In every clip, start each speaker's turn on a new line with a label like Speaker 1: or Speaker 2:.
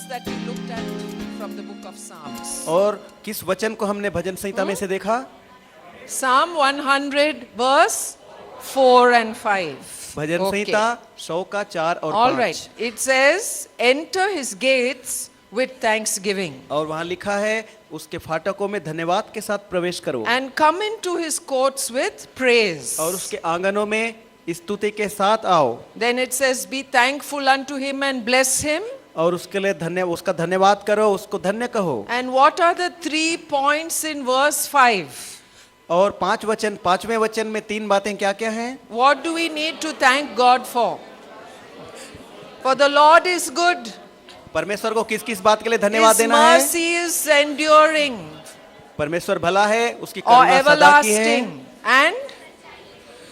Speaker 1: that we looked at from the book of Psalms?
Speaker 2: और किस वचन को हमने भजन संहिता में से देखा?
Speaker 1: Psalm 100 verse 4 and 5.
Speaker 2: भजन संहिता 100 का 4 और 5.
Speaker 1: All right. It says, enter his gates with thanksgiving.
Speaker 2: और वहाँ लिखा है उसके फाटकों में धन्यवाद के साथ प्रवेश करो
Speaker 1: And come into his courts with praise.
Speaker 2: और उसके आंगनों में स्तुति के साथ आओ.
Speaker 1: Then it says, be thankful unto him and bless him.
Speaker 2: और उसके लिए उसका धन्यवाद करो, उसको धन्य कहो.
Speaker 1: And what are the 3 points in verse 5?
Speaker 2: और 5 वचन, 5वें वचन में 3 बातें क्या क्या हैं?
Speaker 1: What do we need to thank God for? For the Lord is good.
Speaker 2: परमेश्वर को किस किस बात के लिए धन्यवाद
Speaker 1: His
Speaker 2: देना है?
Speaker 1: mercy is enduring
Speaker 2: परमेश्वर भला है, उसकी
Speaker 1: or
Speaker 2: करुणा सदा की है
Speaker 1: everlasting, and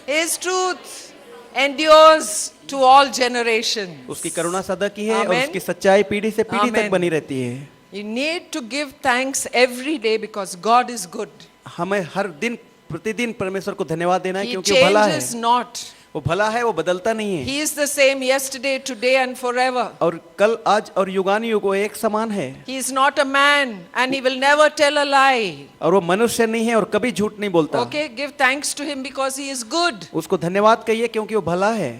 Speaker 1: his truth endures to all generations.
Speaker 2: उसकी करुणा सदा की है और
Speaker 1: Amen.
Speaker 2: उसकी सच्चाई पीढ़ी से पीढ़ी तक
Speaker 1: Amen.
Speaker 2: बनी रहती है.
Speaker 1: You need to give thanks every day because God is good.
Speaker 2: हमें हर दिन प्रतिदिन परमेश्वर को धन्यवाद देना है
Speaker 1: He
Speaker 2: क्योंकि वो भला है.
Speaker 1: changes not.
Speaker 2: वो भला है, वो बदलता नहीं है.
Speaker 1: He is the same yesterday, today and forever.
Speaker 2: और कल, आज और युगानुयुग वो एक समान है.
Speaker 1: He is not a man and he will never tell a lie.
Speaker 2: और वो मनुष्य नहीं है और कभी झूठ नहीं बोलता.
Speaker 1: Okay, give thanks to him because he is good.
Speaker 2: उसको धन्यवाद कहिए क्योंकि वो भला है.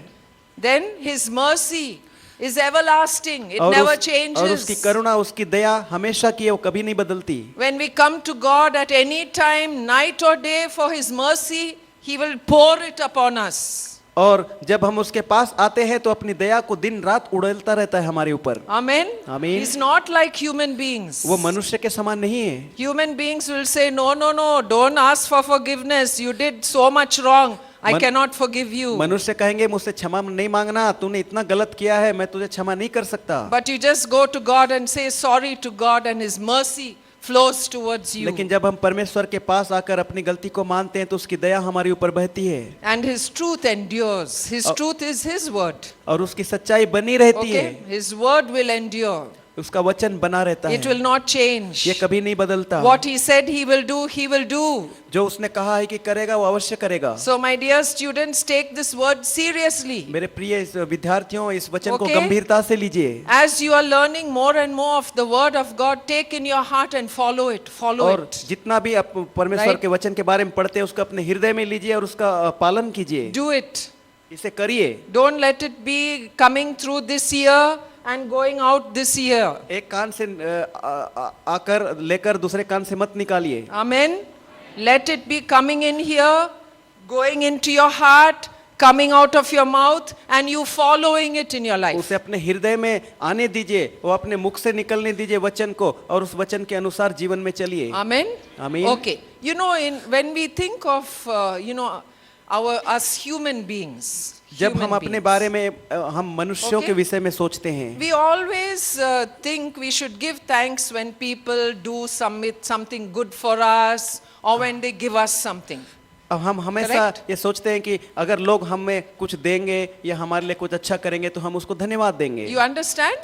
Speaker 1: Then his mercy is everlasting. It never
Speaker 2: और
Speaker 1: changes.
Speaker 2: उसकी करुणा, उसकी दया हमेशा की है, वो कभी नहीं बदलती.
Speaker 1: When we come to God at any time, night or day, for his mercy, he will pour it upon us.
Speaker 2: और जब हम उसके पास आते हैं तो अपनी दया को दिन रात उड़ेलता रहता है हमारे ऊपर.
Speaker 1: Amen.
Speaker 2: Amen.
Speaker 1: He's not like human beings.
Speaker 2: वो मनुष्य के समान नहीं है.
Speaker 1: Human beings will say, no, no, no, don't ask for forgiveness. You did so much wrong. I cannot forgive you.
Speaker 2: मनुष्य कहेंगे मुझसे क्षमा नहीं मांगना, तूने इतना गलत किया है, मैं तुझे क्षमा नहीं कर सकता.
Speaker 1: But you just go to God and say sorry to God and his mercy flows towards you.
Speaker 2: लेकिन जब हम परमेश्वर के पास आकर अपनी गलती को मानते हैं तो उसकी दया हमारे ऊपर बहती है.
Speaker 1: And his truth endures. His truth is his word.
Speaker 2: और उसकी सच्चाई बनी रहती है.
Speaker 1: Okay? His word will endure.
Speaker 2: उसका वचन बना रहता
Speaker 1: It
Speaker 2: है.
Speaker 1: will not change.
Speaker 2: ये कभी नहीं बदलता.
Speaker 1: What he said he will do, he will do.
Speaker 2: जो उसने कहा है कि करेगा वो अवश्य करेगा.
Speaker 1: So my dear students, take this word seriously.
Speaker 2: मेरे प्रिय इस विद्यार्थियों, इस वचन को
Speaker 1: Okay.
Speaker 2: गंभीरता से लीजिए.
Speaker 1: As you are learning more and more of the word of God, take in your heart and follow it. Follow
Speaker 2: और
Speaker 1: it.
Speaker 2: जितना भी आप परमेश्वर
Speaker 1: Right.
Speaker 2: के वचन के बारे में पढ़ते हैं उसको अपने हृदय में लीजिए और उसका पालन कीजिए.
Speaker 1: Do it.
Speaker 2: इसे करिए.
Speaker 1: Don't let it be coming through this year and going out this year.
Speaker 2: एक कान से आकर लेकर दूसरे कान से मत निकालिए.
Speaker 1: Amen. Let it be coming in here, going into your heart, coming out of your mouth, and you following it in your life.
Speaker 2: उसे अपने हृदय में आने दीजिए, वो अपने मुख से निकलने दीजिए वचन को और उस वचन के अनुसार जीवन में चलिए.
Speaker 1: Amen.
Speaker 2: Amen.
Speaker 1: Okay. You know, when we think of us human beings,
Speaker 2: जब
Speaker 1: human
Speaker 2: हम अपने
Speaker 1: beings,
Speaker 2: बारे में हम मनुष्यों
Speaker 1: Okay.
Speaker 2: के विषय में सोचते हैं,
Speaker 1: we always think we should give thanks when people do something good for us or when they give us something.
Speaker 2: अब हम हमेशा
Speaker 1: Correct.
Speaker 2: ये सोचते हैं कि अगर लोग हमें कुछ देंगे या हमारे लिए कुछ अच्छा करेंगे तो हम उसको धन्यवाद देंगे.
Speaker 1: You understand?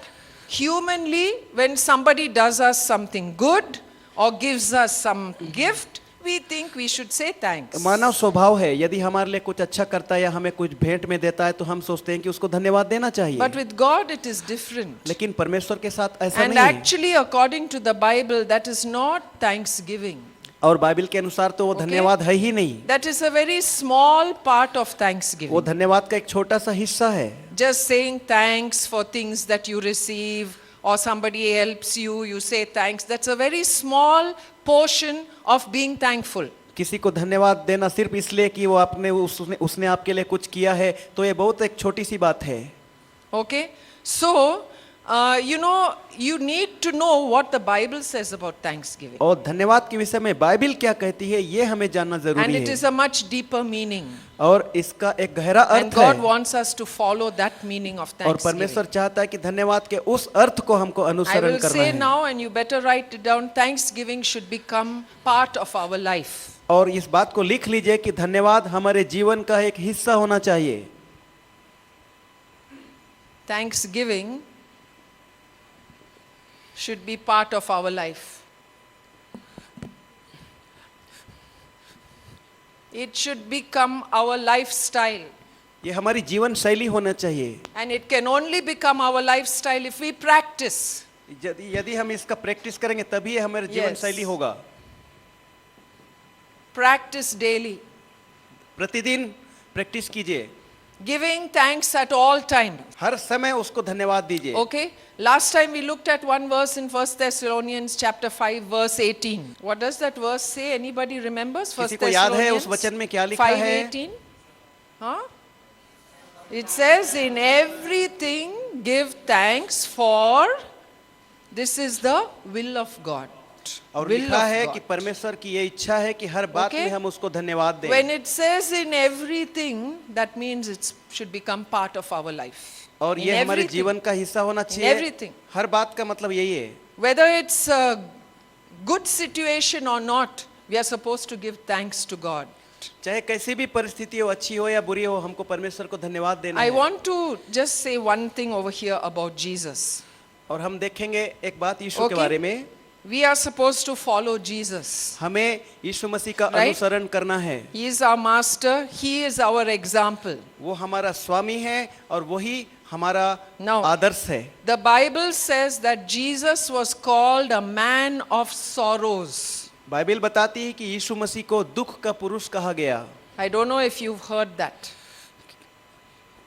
Speaker 1: Humanly, when somebody does us something good or gives us some gift, we think we should say thanks.
Speaker 2: मानव स्वभाव है, यदि हमारे लिए कुछ अच्छा करता है या हमें कुछ भेंट में देता है तो हम सोचते हैं कि उसको धन्यवाद देना चाहिए.
Speaker 1: But with God it is different.
Speaker 2: लेकिन परमेश्वर के साथ ऐसा
Speaker 1: And
Speaker 2: नहीं है.
Speaker 1: actually, according to the Bible, that is not thanksgiving.
Speaker 2: और बाइबल के अनुसार तो वो
Speaker 1: Okay.
Speaker 2: धन्यवाद है ही नहीं.
Speaker 1: That is a very small part of
Speaker 2: वो
Speaker 1: thanksgiving.
Speaker 2: धन्यवाद का एक छोटा सा हिस्सा है.
Speaker 1: Just saying thanks for things that you receive or somebody helps you, you say thanks. That's a very small portion of being thankful.
Speaker 2: किसी को धन्यवाद देना सिर्फ इसलिए कि वो उसने आपके लिए कुछ किया है तो ये बहुत एक छोटी सी बात है.
Speaker 1: Okay? So, you need to know what the Bible says about thanksgiving.
Speaker 2: और धन्यवाद के विषय में बाइबल क्या कहती है ये हमें जानना
Speaker 1: And
Speaker 2: जरूरी
Speaker 1: it
Speaker 2: है.
Speaker 1: is a much deeper meaning.
Speaker 2: और इसका एक गहरा
Speaker 1: And
Speaker 2: अर्थ
Speaker 1: God
Speaker 2: है.
Speaker 1: wants us to follow that meaning of
Speaker 2: और
Speaker 1: thanksgiving.
Speaker 2: परमेश्वर चाहता है कि धन्यवाद के उस अर्थ को हमको
Speaker 1: I
Speaker 2: अनुसरण
Speaker 1: will
Speaker 2: करना
Speaker 1: say
Speaker 2: है.
Speaker 1: now, and you better write it down, thanksgiving should become part of our life.
Speaker 2: और इस बात को लिख लीजिए कि धन्यवाद हमारे जीवन का एक हिस्सा होना चाहिए.
Speaker 1: Thanksgiving should be part of our life. It should become our lifestyle.
Speaker 2: ये हमारी जीवन शैली होना चाहिए.
Speaker 1: And it can only become our lifestyle if we practice.
Speaker 2: यदि हम इसका प्रैक्टिस करेंगे तभी ये हमारे जीवन
Speaker 1: Yes.
Speaker 2: शैली होगा।
Speaker 1: Practice daily.
Speaker 2: प्रतिदिन प्रैक्टिस कीजिए,
Speaker 1: Giving thanks at all time.
Speaker 2: हर समय उसको धन्यवाद दीजिए।
Speaker 1: Okay. Last time we looked at one verse in 1 Thessalonians chapter 5 verse 18. What does that verse say? Anybody remembers? 1
Speaker 2: किसी को याद है उस
Speaker 1: Thessalonians
Speaker 2: वचन में क्या लिखा है?
Speaker 1: 5:18. Huh? It says, in everything give thanks, for this is the will of God.
Speaker 2: और
Speaker 1: Will
Speaker 2: लिखा
Speaker 1: of
Speaker 2: है
Speaker 1: God.
Speaker 2: कि परमेश्वर की ये इच्छा है कि हर बात
Speaker 1: Okay.
Speaker 2: में हम उसको धन्यवाद दें।
Speaker 1: When it says in everything, that means it should become part of our life.
Speaker 2: और
Speaker 1: In
Speaker 2: ये हमारे
Speaker 1: everything.
Speaker 2: जीवन का हिस्सा होना चाहिए।
Speaker 1: everything.
Speaker 2: हर बात का मतलब यही है।
Speaker 1: Whether it's a good situation or not, we are supposed to give thanks to God.
Speaker 2: चाहे कैसी भी परिस्थिति हो, अच्छी हो या बुरी हो, हमको परमेश्वर को धन्यवाद देना
Speaker 1: I
Speaker 2: है।
Speaker 1: want to just say one thing over here about Jesus.
Speaker 2: और हम देखेंगे एक बात यीशु के
Speaker 1: Okay.
Speaker 2: बारे में।
Speaker 1: We are supposed to follow Jesus.
Speaker 2: हमें यीशु मसीह का
Speaker 1: Right?
Speaker 2: अनुसरण करना है।
Speaker 1: He is our master. He is our example.
Speaker 2: वो हमारा स्वामी है और वही हमारा
Speaker 1: Now,
Speaker 2: आदर्श है।
Speaker 1: the Bible says that Jesus was called a man of sorrows.
Speaker 2: Bible बताती है कि यीशु मसीह को दुख का पुरुष कहा गया।
Speaker 1: I don't know if you've heard that.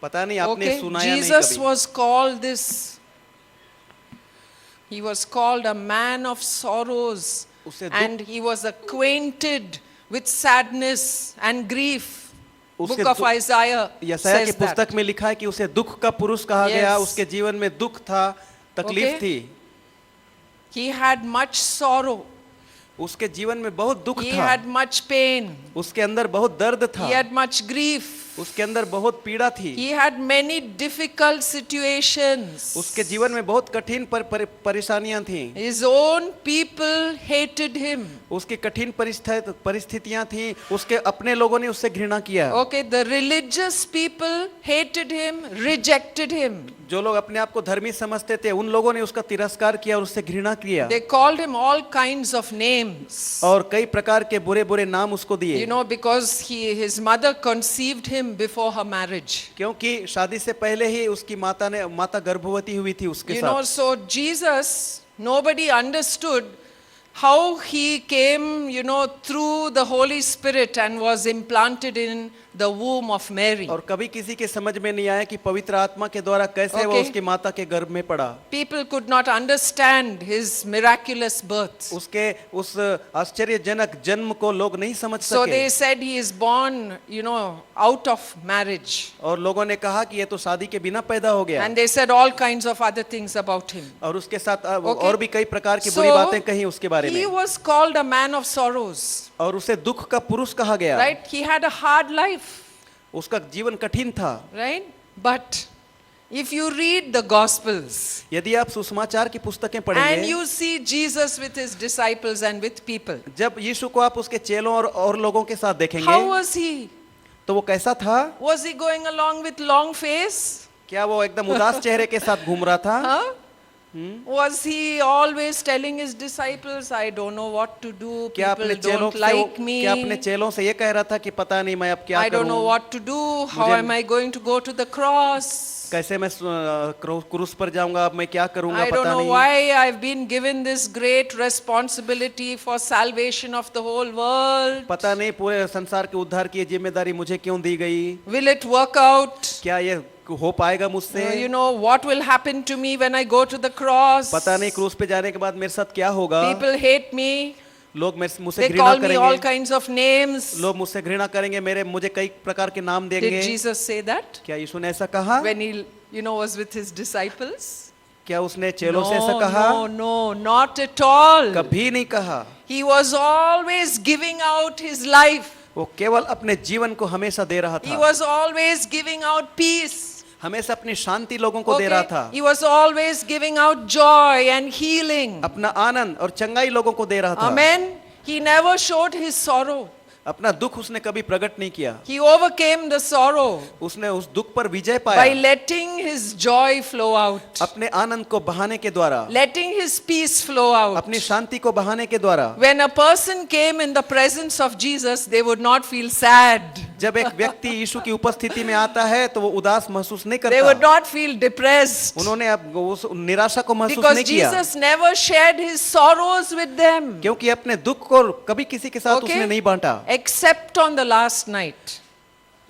Speaker 2: पता नहीं आपने
Speaker 1: Okay,
Speaker 2: सुना या नहीं
Speaker 1: Jesus
Speaker 2: कभी।
Speaker 1: was called this. He was called a man of sorrows,
Speaker 2: उसे
Speaker 1: and he was acquainted with sadness and grief.
Speaker 2: उसे
Speaker 1: Book of Isaiah
Speaker 2: यशायाह की
Speaker 1: says that.
Speaker 2: पुस्तक में लिखा है कि उसे दुख का पुरुष कहा
Speaker 1: Yes.
Speaker 2: गया। उसके जीवन में दुख था, तकलीफ
Speaker 1: Okay.
Speaker 2: थी।
Speaker 1: He had much sorrow.
Speaker 2: उसके जीवन में बहुत दुख
Speaker 1: He
Speaker 2: था।
Speaker 1: had much pain.
Speaker 2: उसके अंदर बहुत दर्द था।
Speaker 1: He had much grief.
Speaker 2: उसके अंदर बहुत पीड़ा थी।
Speaker 1: He had many difficult situations.
Speaker 2: उसके जीवन में बहुत कठिन परेशानियां थी।
Speaker 1: His own people hated him.
Speaker 2: उसकी कठिन परिस्थितियां थी। उसके अपने लोगों ने उससे घृणा किया।
Speaker 1: Okay, the religious people hated him, rejected him.
Speaker 2: जो लोग अपने आप को धर्मी समझते थे, उन लोगों ने उसका तिरस्कार किया और उससे घृणा किया।
Speaker 1: They called him all kinds of names.
Speaker 2: और कई प्रकार के बुरे बुरे नाम उसको दिए।
Speaker 1: You know, because his mother conceived him before her marriage.
Speaker 2: क्योंकि शादी से पहले ही उसकी माता गर्भवती हुई थी उसके
Speaker 1: You know,
Speaker 2: साथ।
Speaker 1: so Jesus, nobody understood how he came, you know, through the Holy Spirit and was implanted in the womb of Mary.
Speaker 2: और कभी किसी के समझ में नहीं आया कि पवित्र आत्मा के द्वारा कैसे वो
Speaker 1: Okay.
Speaker 2: उसकी माता के गर्भ में पड़ा।
Speaker 1: People could not understand his miraculous birth.
Speaker 2: उसके उस आश्चर्यजनक जन्म को लोग नहीं समझ
Speaker 1: So
Speaker 2: सके।
Speaker 1: they said he is born, you know, out of marriage.
Speaker 2: और लोगों ने कहा कि ये तो शादी के बिना पैदा हो गया।
Speaker 1: And they said all kinds of other things about him.
Speaker 2: और उसके साथ
Speaker 1: Okay.
Speaker 2: और भी कई प्रकार की
Speaker 1: So,
Speaker 2: बुरी बातें कही उसके बारे
Speaker 1: he
Speaker 2: में।
Speaker 1: was called a man of sorrows,
Speaker 2: और उसे दुख का पुरुष कहा गया।
Speaker 1: right? He had a hard life,
Speaker 2: उसका जीवन कठिन था।
Speaker 1: right? But if you read the Gospels
Speaker 2: यदि आप सुसमाचार की पुस्तकें
Speaker 1: and
Speaker 2: पढ़ेंगे,
Speaker 1: you see Jesus with his disciples and with people,
Speaker 2: जब यीशु को आप उसके चेलों और लोगों के साथ
Speaker 1: how
Speaker 2: देखेंगे,
Speaker 1: was he?
Speaker 2: तो वो कैसा था?
Speaker 1: Was he going along with long face?
Speaker 2: क्या वो एकदम उदास चेहरे के साथ घूम रहा था?
Speaker 1: Huh? Was he always telling his disciples, I don't know what to do,
Speaker 2: क्या
Speaker 1: people
Speaker 2: अपने चेलों
Speaker 1: don't
Speaker 2: से
Speaker 1: like me,
Speaker 2: क्या अपने चेलों से ये कह रहा था कि पता नहीं मैं अब क्या
Speaker 1: I don't know
Speaker 2: करूं?
Speaker 1: what to do, how
Speaker 2: मुझे-
Speaker 1: am I going to go to the cross?
Speaker 2: कैसे मैं क्रूस पर जाऊंगा? अब मैं क्या करूंगा?
Speaker 1: I don't
Speaker 2: पता
Speaker 1: know
Speaker 2: नहीं।
Speaker 1: why I've been given this great responsibility for salvation of the whole world.
Speaker 2: पता नहीं पूरे संसार के उद्धार की ये जिम्मेदारी मुझे क्यों दी गई?
Speaker 1: Will it work out?
Speaker 2: क्या ये हो पाएगा मुझसे?
Speaker 1: You know, what will happen to me when I go to the cross?
Speaker 2: पता नहीं क्रूस पे जाने के बाद मेरे साथ क्या होगा?
Speaker 1: People hate me.
Speaker 2: लोग मुझसे
Speaker 1: They
Speaker 2: घृणा
Speaker 1: call me all
Speaker 2: करेंगे।
Speaker 1: kinds of names.
Speaker 2: लोग मुझसे घृणा करेंगे, मुझे कई प्रकार के नाम देंगे।
Speaker 1: Did Jesus say that
Speaker 2: क्या यीशु ने ऐसा कहा?
Speaker 1: when he, you know, was with his disciples?
Speaker 2: क्या उसने चेलों से ऐसा कहा?
Speaker 1: No, not at all.
Speaker 2: कभी नहीं कहा।
Speaker 1: He was always giving out his life.
Speaker 2: वो केवल अपने जीवन को हमेशा दे रहा
Speaker 1: He
Speaker 2: था।
Speaker 1: was always giving out peace.
Speaker 2: हमेशा अपनी शांति लोगों को दे रहा था।
Speaker 1: He was always giving out joy and healing.
Speaker 2: अपना आनंद और चंगाई लोगों को दे रहा था।
Speaker 1: Amen. He never showed his sorrow.
Speaker 2: अपना दुख उसने कभी प्रकट नहीं किया।
Speaker 1: He overcame the sorrow
Speaker 2: उसने उस दुख पर विजय
Speaker 1: by
Speaker 2: पाया,
Speaker 1: letting his joy flow out,
Speaker 2: अपने आनंद को बहाने के द्वारा,
Speaker 1: letting his peace flow out.
Speaker 2: अपनी शांति को बहाने के द्वारा।
Speaker 1: When a person came in the presence of Jesus, they would not feel sad.
Speaker 2: जब एक व्यक्ति यीशु की उपस्थिति में आता है तो वो उदास महसूस नहीं
Speaker 1: They would
Speaker 2: करता।
Speaker 1: not feel depressed.
Speaker 2: उन्होंने अब उस निराशा को महसूस
Speaker 1: Because
Speaker 2: नहीं किया,
Speaker 1: Jesus never shared his sorrows with them.
Speaker 2: क्योंकि अपने दुख को कभी किसी के साथ
Speaker 1: Okay?
Speaker 2: उसने नहीं बांटा,
Speaker 1: Except on the last night.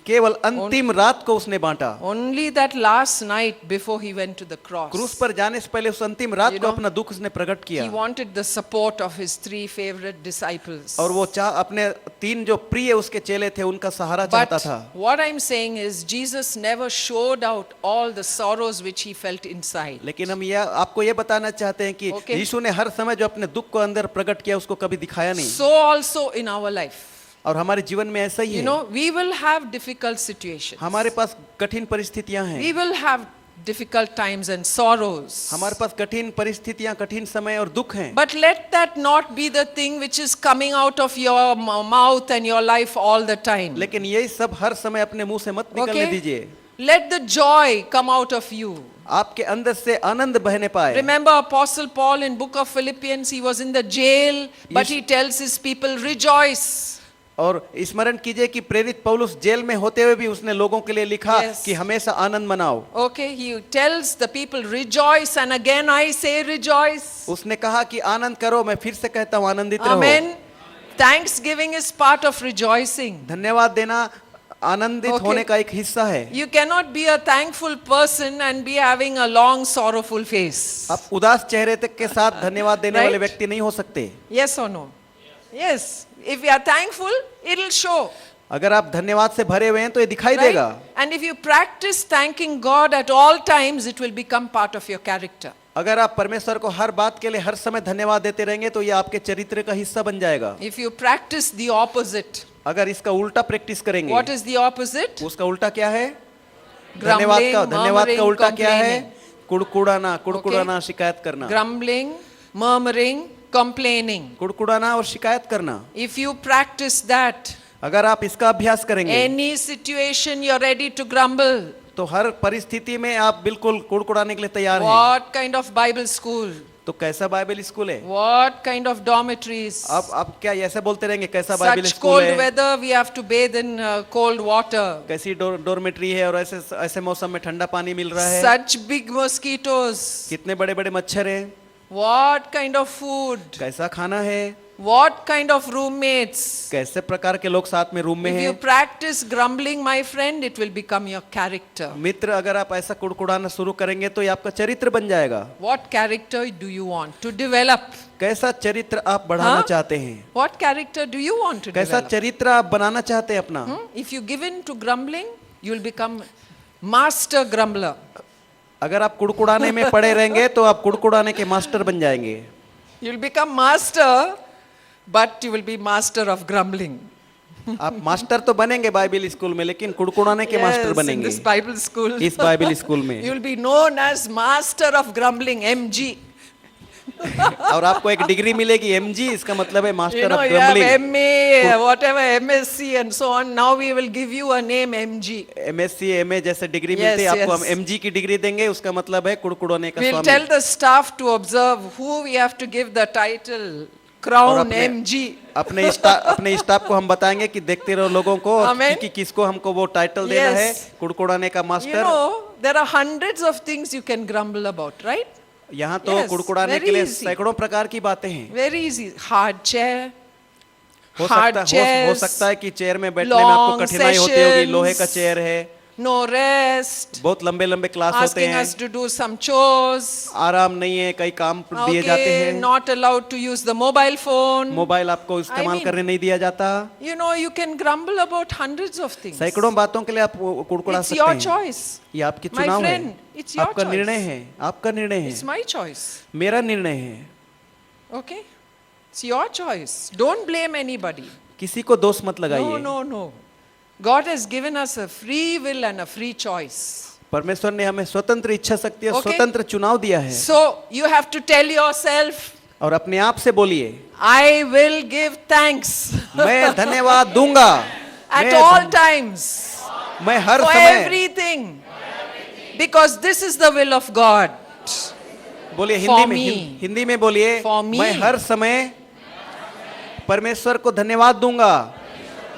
Speaker 2: केवल अंतिम रात को उसने बांटा।
Speaker 1: Only that last night before he went to the
Speaker 2: क्रूस
Speaker 1: cross.
Speaker 2: पर जाने से पहले उस अंतिम रात
Speaker 1: You
Speaker 2: को
Speaker 1: know,
Speaker 2: अपना दुख उसने प्रकट किया,
Speaker 1: He wanted the support of his 3 favorite disciples.
Speaker 2: और वो अपने 3 जो प्रिय उसके चेले थे उनका सहारा चाहता
Speaker 1: But
Speaker 2: था।
Speaker 1: what I'm saying is, Jesus never showed out all the sorrows which he felt inside.
Speaker 2: लेकिन हम यह आपको ये बताना चाहते हैं कि
Speaker 1: Okay.
Speaker 2: यीशु ने हर समय जो अपने दुख को अंदर प्रकट किया उसको कभी दिखाया नहीं,
Speaker 1: So also in our life.
Speaker 2: और हमारे जीवन में ऐसा ही
Speaker 1: You
Speaker 2: है।
Speaker 1: know, we will have difficult situations.
Speaker 2: हमारे पास कठिन परिस्थितियां हैं,
Speaker 1: We will have difficult times and sorrows.
Speaker 2: हमारे पास कठिन परिस्थितियां, कठिन समय और दुख हैं।
Speaker 1: But let that not be the thing which is coming out of your mouth and your life all the time.
Speaker 2: लेकिन ये सब हर समय अपने मुंह से मत निकलने
Speaker 1: Okay?
Speaker 2: दीजिए।
Speaker 1: Let the joy come out of you.
Speaker 2: आपके अंदर से आनंद बहने पाए।
Speaker 1: Remember Apostle Paul in book of Philippians, he was in the jail, but he tells his people, rejoice.
Speaker 2: और स्मरण कीजिए कि प्रेरित पौलुस जेल में होते हुए भी उसने लोगों के लिए लिखा
Speaker 1: Yes.
Speaker 2: कि हमेशा आनंद मनाओ।
Speaker 1: Okay, he tells the people, rejoice, and again I say rejoice.
Speaker 2: उसने कहा कि आनंद करो, मैं फिर से कहता हूँ आनंदित रहो।
Speaker 1: Amen. Thanksgiving is part of rejoicing.
Speaker 2: धन्यवाद देना आनंदित
Speaker 1: Okay.
Speaker 2: होने का एक हिस्सा है।
Speaker 1: You cannot be a thankful person and be having a long sorrowful face.
Speaker 2: आप उदास चेहरे तक के साथ धन्यवाद देने
Speaker 1: Right?
Speaker 2: वाले व्यक्ति नहीं हो सकते।
Speaker 1: Yes or no? Yes. If you are thankful, it'll show.
Speaker 2: अगर आप धन्यवाद से भरे हुए हैं तो ये दिखाई
Speaker 1: Right?
Speaker 2: देगा।
Speaker 1: And if you practice thanking God at all times, it will become part of your character.
Speaker 2: अगर आप परमेश्वर को हर बात के लिए हर समय धन्यवाद देते रहेंगे तो ये आपके चरित्र का हिस्सा बन जाएगा।
Speaker 1: If you practice the opposite,
Speaker 2: अगर इसका उल्टा प्रैक्टिस करेंगे,
Speaker 1: what is the opposite?
Speaker 2: उसका उल्टा क्या है?
Speaker 1: Grumbling,
Speaker 2: धन्यवाद का
Speaker 1: murmuring,
Speaker 2: उल्टा क्या है?
Speaker 1: complaining.
Speaker 2: कुड़कुड़ाना, शिकायत करना।
Speaker 1: Grumbling, murmuring, complaining.
Speaker 2: कुड़कुड़ाना और शिकायत करना।
Speaker 1: If you practice that,
Speaker 2: अगर आप इसका अभ्यास करेंगे
Speaker 1: any situation you're ready to grumble.
Speaker 2: तो हर परिस्थिति में आप बिल्कुल कुड़कुड़ाने के लिए तैयार हैं।
Speaker 1: What kind of Bible school?
Speaker 2: तो कैसा बाइबल स्कूल है?
Speaker 1: What kind of dormitories?
Speaker 2: आप क्या ऐसे बोलते रहेंगे कैसा बाइबल
Speaker 1: Such
Speaker 2: स्कूल
Speaker 1: cold
Speaker 2: है?
Speaker 1: weather, we have to bathe in cold water.
Speaker 2: कैसी डोरमेट्री है और ऐसे ऐसे मौसम में ठंडा पानी मिल रहा है?
Speaker 1: Such big mosquitoes.
Speaker 2: कितने बड़े बड़े मच्छर हैं?
Speaker 1: What kind of food?
Speaker 2: कैसा खाना है?
Speaker 1: What kind of roommates?
Speaker 2: कैसे प्रकार के लोग साथ में रूम में
Speaker 1: If you
Speaker 2: हैं?
Speaker 1: practice grumbling, my friend, it will become your character.
Speaker 2: मित्र, अगर आप ऐसा कुड़कुड़ाना शुरू करेंगे तो ये आपका चरित्र बन जाएगा।
Speaker 1: What character do you want to develop?
Speaker 2: कैसा चरित्र आप बढ़ाना
Speaker 1: हाँ?
Speaker 2: चाहते हैं?
Speaker 1: What character do you want to
Speaker 2: कैसा
Speaker 1: develop?
Speaker 2: चरित्र आप बनाना चाहते हैं अपना?
Speaker 1: If you give in to grumbling, you will become master grumbler.
Speaker 2: अगर आप कुड़कुड़ाने में पड़े रहेंगे तो आप कुड़कुड़ाने के मास्टर बन जाएंगे।
Speaker 1: You will become master, but you will be master of grumbling.
Speaker 2: आप मास्टर तो बनेंगे बाइबल स्कूल में, लेकिन कुड़कुड़ाने के मास्टर
Speaker 1: Yes, in
Speaker 2: बनेंगे
Speaker 1: this Bible school.
Speaker 2: इस बाइबल स्कूल में।
Speaker 1: You will be known as master of grumbling, MG.
Speaker 2: और आपको एक डिग्री मिलेगी एमजी, इसका मतलब है
Speaker 1: You
Speaker 2: master
Speaker 1: know,
Speaker 2: of
Speaker 1: you have
Speaker 2: grumbling.
Speaker 1: MA, whatever, MSc and so on. Now we will give you a name, MG.
Speaker 2: MSc MA जैसे degree
Speaker 1: Yes,
Speaker 2: मिलती है आपको,
Speaker 1: yes.
Speaker 2: हम एमजी की डिग्री देंगे, उसका मतलब है कुड़कुड़ाने का
Speaker 1: We'll tell
Speaker 2: Swami.
Speaker 1: the staff to observe who we have to give the title,
Speaker 2: और
Speaker 1: crown, MG.
Speaker 2: अपने स्टाफ को हम बताएंगे कि देखते रहो लोगों को
Speaker 1: Amen.
Speaker 2: कि किसको हमको वो टाइटल देना है,
Speaker 1: Yes.
Speaker 2: कुड़कुड़ाने का
Speaker 1: You
Speaker 2: master.
Speaker 1: know, there are hundreds of things you can grumble about, right?
Speaker 2: यहाँ तो
Speaker 1: Yes,
Speaker 2: कुड़कुड़ाने
Speaker 1: very
Speaker 2: के लिए
Speaker 1: easy.
Speaker 2: सैकड़ों प्रकार की बातें हैं।
Speaker 1: Very easy. Hard chair.
Speaker 2: हो
Speaker 1: Hard
Speaker 2: सकता
Speaker 1: chairs,
Speaker 2: है कि चेयर में बैठने में आपको
Speaker 1: long
Speaker 2: कठिनाई होती होगी, लोहे का
Speaker 1: sessions,
Speaker 2: चेयर है,
Speaker 1: No rest.
Speaker 2: बहुत लंबे लंबे क्लास होते
Speaker 1: Asking
Speaker 2: हैं,
Speaker 1: us to do some chores.
Speaker 2: आराम नहीं है, कई काम दिए जाते
Speaker 1: Okay,
Speaker 2: हैं,
Speaker 1: not allowed to use the mobile phone.
Speaker 2: Mobile आपको इस्तेमाल
Speaker 1: mean-
Speaker 2: करने नहीं दिया जाता।
Speaker 1: You know, you can grumble about hundreds of things.
Speaker 2: सैकड़ों बातों के लिए आप कुड़कुड़ा
Speaker 1: It's
Speaker 2: सकते
Speaker 1: your
Speaker 2: हैं।
Speaker 1: choice.
Speaker 2: ये आपकी
Speaker 1: My
Speaker 2: चुनाव है,
Speaker 1: friend, it's your
Speaker 2: आपका
Speaker 1: choice.
Speaker 2: निर्णय है, आपका निर्णय
Speaker 1: It's
Speaker 2: है,
Speaker 1: my choice.
Speaker 2: मेरा निर्णय है।
Speaker 1: Okay? It's your choice. Don't blame anybody.
Speaker 2: किसी को दोष मत
Speaker 1: No,
Speaker 2: लगाइए।
Speaker 1: no, no. God has given us a free will and a free choice.
Speaker 2: परमेश्वर ने हमें स्वतंत्र इच्छा शक्ति और
Speaker 1: Okay.
Speaker 2: स्वतंत्र चुनाव दिया है।
Speaker 1: So you have to tell yourself,
Speaker 2: और अपने आप से बोलिए,
Speaker 1: I will give thanks
Speaker 2: मैं धन्यवाद दूंगा
Speaker 1: at
Speaker 2: मैं
Speaker 1: all times
Speaker 2: मैं हर
Speaker 1: for
Speaker 2: समय।
Speaker 1: everything. Because this is the will of God.
Speaker 2: बोलिए
Speaker 1: For
Speaker 2: हिंदी में,
Speaker 1: me.
Speaker 2: हिंदी में बोलिए,
Speaker 1: For me.
Speaker 2: मैं हर समय परमेश्वर को धन्यवाद दूंगा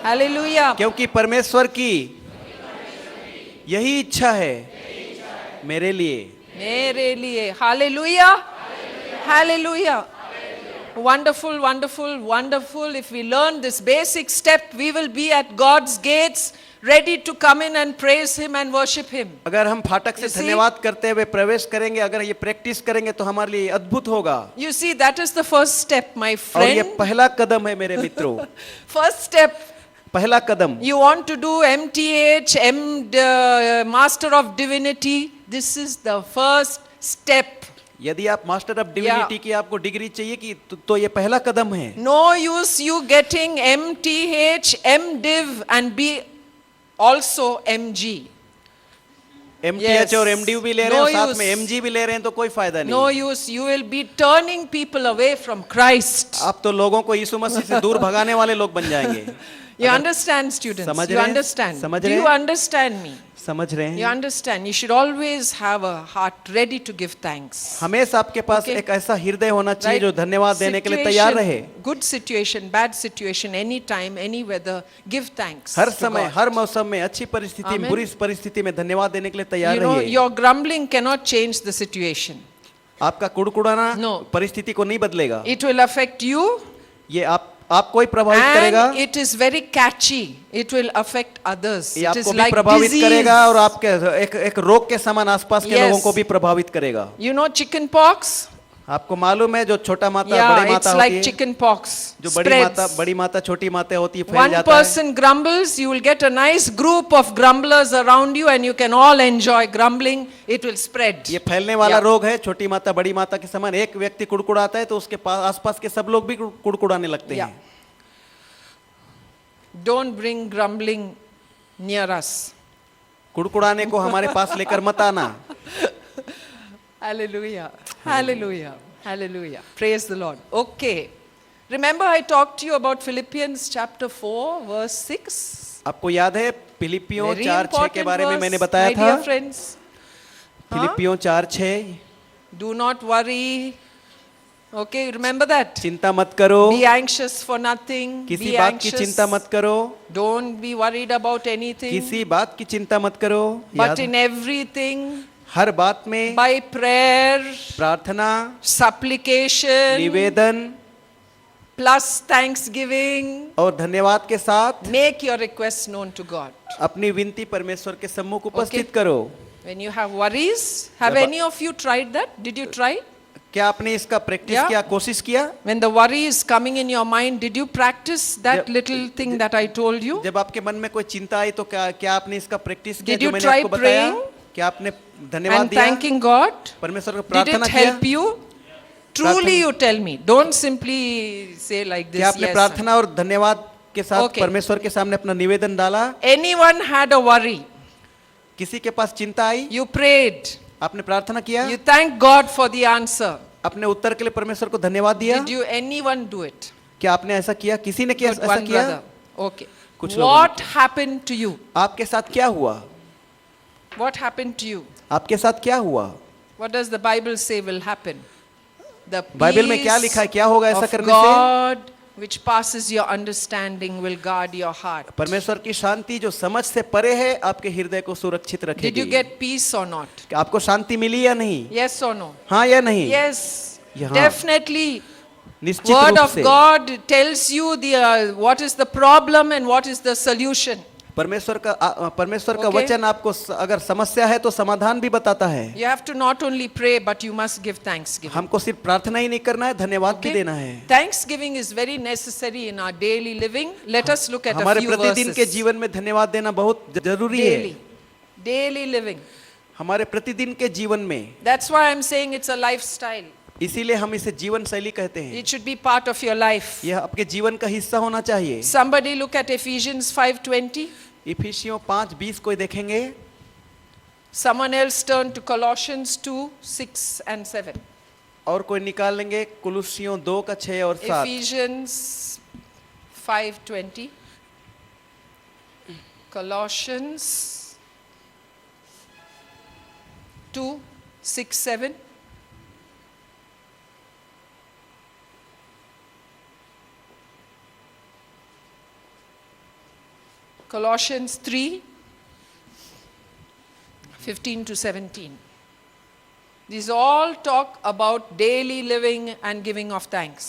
Speaker 1: Hallelujah.
Speaker 2: क्योंकि परमेश्वर की यही इच्छा है मेरे लिए।
Speaker 1: मेरे लिए। Hallelujah. Hallelujah. Wonderful, wonderful, wonderful. If we learn this basic step, we will be at God's gates, ready to come in and praise Him and worship Him.
Speaker 2: अगर हम फाटक से
Speaker 1: You see?
Speaker 2: धन्यवाद करते हुए प्रवेश करेंगे, अगर ये प्रैक्टिस करेंगे तो हमारे लिए अद्भुत होगा।
Speaker 1: You see, that is the first step, my
Speaker 2: और ये
Speaker 1: friend.
Speaker 2: पहला कदम है मेरे मित्रों,
Speaker 1: First step.
Speaker 2: पहला कदम।
Speaker 1: You want to do MTH, Master of Divinity. This is the first step.
Speaker 2: यदि आप मास्टर ऑफ डिविनिटी की आपको डिग्री चाहिए कि तो ये पहला कदम है।
Speaker 1: No use you getting MTH, MDiv and be also MG.
Speaker 2: MTH और MDiv भी ले रहे
Speaker 1: No
Speaker 2: हैं, साथ
Speaker 1: use.
Speaker 2: में MG भी ले रहे हैं, तो कोई फायदा
Speaker 1: No
Speaker 2: नहीं।
Speaker 1: use. You will be turning people away from Christ.
Speaker 2: आप तो लोगों को यीशु मसीह से दूर भगाने वाले लोग बन जाएंगे।
Speaker 1: You understand, students?
Speaker 2: समझ
Speaker 1: You
Speaker 2: रहे हैं?
Speaker 1: understand?
Speaker 2: समझ
Speaker 1: Do
Speaker 2: रहे
Speaker 1: you
Speaker 2: हैं?
Speaker 1: understand me?
Speaker 2: समझ रहे
Speaker 1: You
Speaker 2: हैं?
Speaker 1: understand? You should always have a heart ready to give thanks.
Speaker 2: हमेशा आपके पास
Speaker 1: Okay.
Speaker 2: एक ऐसा हृदय होना चाहिए
Speaker 1: Right?
Speaker 2: जो धन्यवाद देने के लिए तैयार रहे।
Speaker 1: Good situation, bad situation, any time, any weather, give thanks.
Speaker 2: Her
Speaker 1: to
Speaker 2: समय,
Speaker 1: God.
Speaker 2: हर मौसम में, अच्छी परिस्थिति,
Speaker 1: Amen.
Speaker 2: बुरी परिस्थिति में धन्यवाद देने के लिए तैयार
Speaker 1: You know,
Speaker 2: रहिए।
Speaker 1: your grumbling cannot change the situation.
Speaker 2: आपका कुड़कुड़ाना
Speaker 1: No.
Speaker 2: परिस्थिति को नहीं बदलेगा।
Speaker 1: It will affect you,
Speaker 2: ये आपको ही प्रभावित करेगा।
Speaker 1: and it is very catchy. It will affect others.
Speaker 2: ये
Speaker 1: It is
Speaker 2: आपको भी
Speaker 1: like
Speaker 2: प्रभावित
Speaker 1: disease.
Speaker 2: करेगा और आपके एक रोग के समान आसपास के
Speaker 1: Yes.
Speaker 2: लोगों को भी प्रभावित करेगा।
Speaker 1: You know chicken pox?
Speaker 2: आपको मालूम है जो छोटा माता
Speaker 1: Yeah,
Speaker 2: बड़ी
Speaker 1: it's
Speaker 2: माता
Speaker 1: like
Speaker 2: होती है,
Speaker 1: chicken pox.
Speaker 2: जो
Speaker 1: Spreads.
Speaker 2: बड़ी माता छोटी माता होती है, फैल
Speaker 1: One
Speaker 2: जाता है।
Speaker 1: person grumbles, you will get a nice group of grumblers around you and you can all enjoy grumbling. It will spread.
Speaker 2: ये फैलने वाला
Speaker 1: Yeah.
Speaker 2: रोग है, छोटी माता बड़ी माता के समान। एक व्यक्ति कुड़कुड़ाता है तो उसके पास आसपास के सब लोग भी कुड़कुड़ाने लगते
Speaker 1: Yeah.
Speaker 2: हैं।
Speaker 1: Don't bring grumbling near us.
Speaker 2: कुड़कुड़ाने को हमारे पास लेकर मत आना।
Speaker 1: Hallelujah. Hallelujah. Hallelujah. Praise the Lord. Okay. Remember I talked to you about Philippians chapter 4 verse 6?
Speaker 2: आपको याद है फिलिपियों
Speaker 1: Very
Speaker 2: 4:6 के
Speaker 1: important
Speaker 2: बारे में
Speaker 1: verse,
Speaker 2: मैंने बताया
Speaker 1: my
Speaker 2: था।
Speaker 1: dear friends.
Speaker 2: फिलिपियों 4:6,
Speaker 1: Do not worry. Okay, remember that.
Speaker 2: चिंता मत करो,
Speaker 1: Be anxious for nothing.
Speaker 2: किसी
Speaker 1: Be
Speaker 2: बात की
Speaker 1: anxious.
Speaker 2: चिंता मत करो,
Speaker 1: Don't be worried about anything.
Speaker 2: किसी बात की चिंता मत करो।
Speaker 1: But
Speaker 2: याद,
Speaker 1: in everything,
Speaker 2: हर बात में
Speaker 1: by prayer,
Speaker 2: प्रार्थना,
Speaker 1: supplication,
Speaker 2: निवेदन
Speaker 1: plus thanksgiving,
Speaker 2: और धन्यवाद के साथ
Speaker 1: make your requests known to God.
Speaker 2: अपनी विनती परमेश्वर के सम्मुख उपस्थित करो।
Speaker 1: When you have worries, have
Speaker 2: जब-
Speaker 1: any of you tried that? Did you try?
Speaker 2: क्या आपने इसका प्रैक्टिस
Speaker 1: Yeah.
Speaker 2: किया, कोशिश किया?
Speaker 1: When the worry is coming in your mind, did you practice that
Speaker 2: जब-
Speaker 1: little thing that I told you?
Speaker 2: जब आपके मन में कोई चिंता आई तो क्या आपने इसका प्रैक्टिस किया
Speaker 1: Did
Speaker 2: जो
Speaker 1: you
Speaker 2: मैंने
Speaker 1: try
Speaker 2: आपको बताया?
Speaker 1: praying?
Speaker 2: क्या आपने धन्यवाद
Speaker 1: And
Speaker 2: दिया?
Speaker 1: thanking God?
Speaker 2: परमेश्वर को
Speaker 1: Did
Speaker 2: प्रार्थना
Speaker 1: it
Speaker 2: किया?
Speaker 1: help you? Truly you tell me. Don't simply say like this.
Speaker 2: क्या आपने
Speaker 1: Yes.
Speaker 2: प्रार्थना और धन्यवाद के साथ
Speaker 1: Okay.
Speaker 2: परमेश्वर के सामने अपना निवेदन डाला?
Speaker 1: Anyone had a worry?
Speaker 2: किसी के पास चिंता आई,
Speaker 1: You prayed.
Speaker 2: आपने प्रार्थना किया,
Speaker 1: You thanked God for the answer.
Speaker 2: अपने उत्तर के लिए परमेश्वर को धन्यवाद दिया?
Speaker 1: Did you anyone do it?
Speaker 2: क्या आपने ऐसा किया? किसी ने क्या
Speaker 1: Good,
Speaker 2: ऐसा
Speaker 1: one
Speaker 2: किया?
Speaker 1: brother. Okay.
Speaker 2: कुछ लोगों
Speaker 1: What happened to you?
Speaker 2: आपके साथ क्या हुआ?
Speaker 1: What happened to you?
Speaker 2: आपके साथ क्या हुआ?
Speaker 1: What does the Bible say will happen? The
Speaker 2: Bible में क्या लिखा है, क्या होगा ऐसा
Speaker 1: of
Speaker 2: करने से?
Speaker 1: God which passes your understanding will guard your heart.
Speaker 2: परमेश्वर की शांति जो समझ से परे है आपके हृदय को सुरक्षित
Speaker 1: Did
Speaker 2: रखेगी।
Speaker 1: you get peace or not?
Speaker 2: क्या आपको शांति मिली या नहीं?
Speaker 1: Yes or no?
Speaker 2: हाँ या नहीं?
Speaker 1: Yes.
Speaker 2: Yeah.
Speaker 1: Definitely.
Speaker 2: निश्चित
Speaker 1: Word
Speaker 2: रूप
Speaker 1: of
Speaker 2: से
Speaker 1: God tells you what is the problem and what is the solution.
Speaker 2: परमेश्वर का
Speaker 1: Okay.
Speaker 2: वचन आपको अगर समस्या है तो समाधान भी बताता है।
Speaker 1: You have to not only pray but you must give thanksgiving.
Speaker 2: हमको सिर्फ प्रार्थना ही नहीं करना है, धन्यवाद भी
Speaker 1: Okay?
Speaker 2: देना है।
Speaker 1: Thanksgiving is very necessary in our daily living. Let us look at a
Speaker 2: हमारे
Speaker 1: few
Speaker 2: प्रतिदिन के
Speaker 1: verses.
Speaker 2: जीवन में धन्यवाद देना बहुत जरूरी
Speaker 1: Daily.
Speaker 2: है।
Speaker 1: Daily living.
Speaker 2: हमारे प्रतिदिन के जीवन में,
Speaker 1: That's why I'm saying it's a lifestyle.
Speaker 2: इसीलिए हम इसे जीवन शैली कहते हैं।
Speaker 1: It should be part of your life.
Speaker 2: यह आपके जीवन का हिस्सा होना चाहिए।
Speaker 1: Somebody look at Ephesians 5:20.
Speaker 2: इफिसियों 5:20 को देखेंगे।
Speaker 1: Someone else turn to Colossians 2:6 and 7.
Speaker 2: और कोई निकाल लेंगे कुलुस्सियों 2:6 और 7।
Speaker 1: Ephesians 5:20. Colossians 2:6, 7. Colossians 3, 15 to 17. These all talk about daily living and giving of thanks.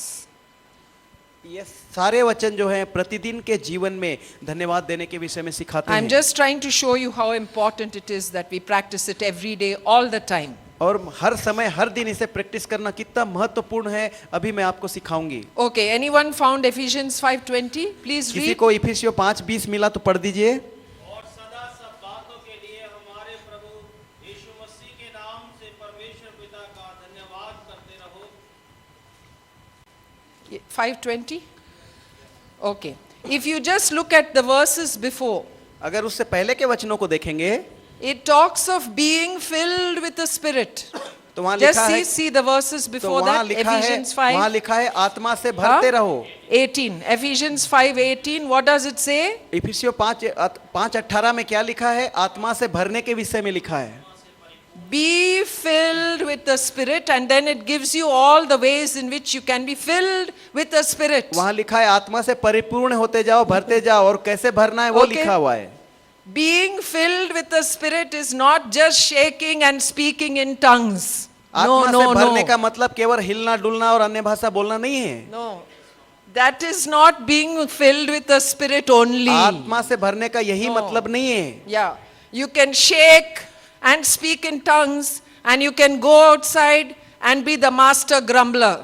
Speaker 2: ये सारे वचन जो हैं प्रतिदिन के जीवन में धन्यवाद देने के विषय में सिखाते
Speaker 1: I'm
Speaker 2: हैं।
Speaker 1: just trying to show you how important it is that we practice it every day, all the time.
Speaker 2: और हर समय हर दिन इसे प्रैक्टिस करना कितना महत्वपूर्ण है अभी मैं आपको सिखाऊंगी।
Speaker 1: Okay, anyone found Ephesians 5:20? Please
Speaker 2: किसी
Speaker 1: read.
Speaker 2: को इफिसियों 5:20 मिला तो पढ़ दीजिए।
Speaker 3: और सदा सब बातों के लिए हमारे प्रभु यीशु मसीह के नाम से परमेश्वर पिता का धन्यवाद करते रहो।
Speaker 1: 5:20? Okay. If you just look at the verses before,
Speaker 2: अगर उससे पहले के वचनों को देखेंगे
Speaker 1: it talks of being filled with the Spirit.
Speaker 2: तो वहाँ
Speaker 1: Just
Speaker 2: लिखा है,
Speaker 1: see the verses
Speaker 2: तो
Speaker 1: before
Speaker 2: वहाँ
Speaker 1: that.
Speaker 2: लिखा है,
Speaker 1: Ephesians
Speaker 2: वहाँ
Speaker 1: 5.
Speaker 2: लिखा है आत्मा से भरते रहो।
Speaker 1: 18. Ephesians 5:18. What does it say?
Speaker 2: इफिसियों 5:18 में क्या लिखा है? आत्मा से भरने के विषय में लिखा है।
Speaker 1: Be filled with the Spirit, and then it gives you all the ways in which you can be filled with the Spirit.
Speaker 2: वहाँ लिखा है आत्मा से परिपूर्ण होते जाओ, भरते जाओ, और कैसे भरना है वो
Speaker 1: Okay.
Speaker 2: लिखा हुआ है।
Speaker 1: Being filled with the Spirit is not just shaking and speaking in tongues. No,
Speaker 2: आत्मा
Speaker 1: no,
Speaker 2: से भरने
Speaker 1: no.
Speaker 2: का मतलब केवल हिलना डुलना और अन्य भाषा बोलना नहीं है।
Speaker 1: No. That is not being filled with the Spirit only.
Speaker 2: आत्मा से भरने का यही
Speaker 1: No.
Speaker 2: मतलब नहीं है।
Speaker 1: Yeah. You can shake and speak in tongues, and you can go outside and be the master grumbler.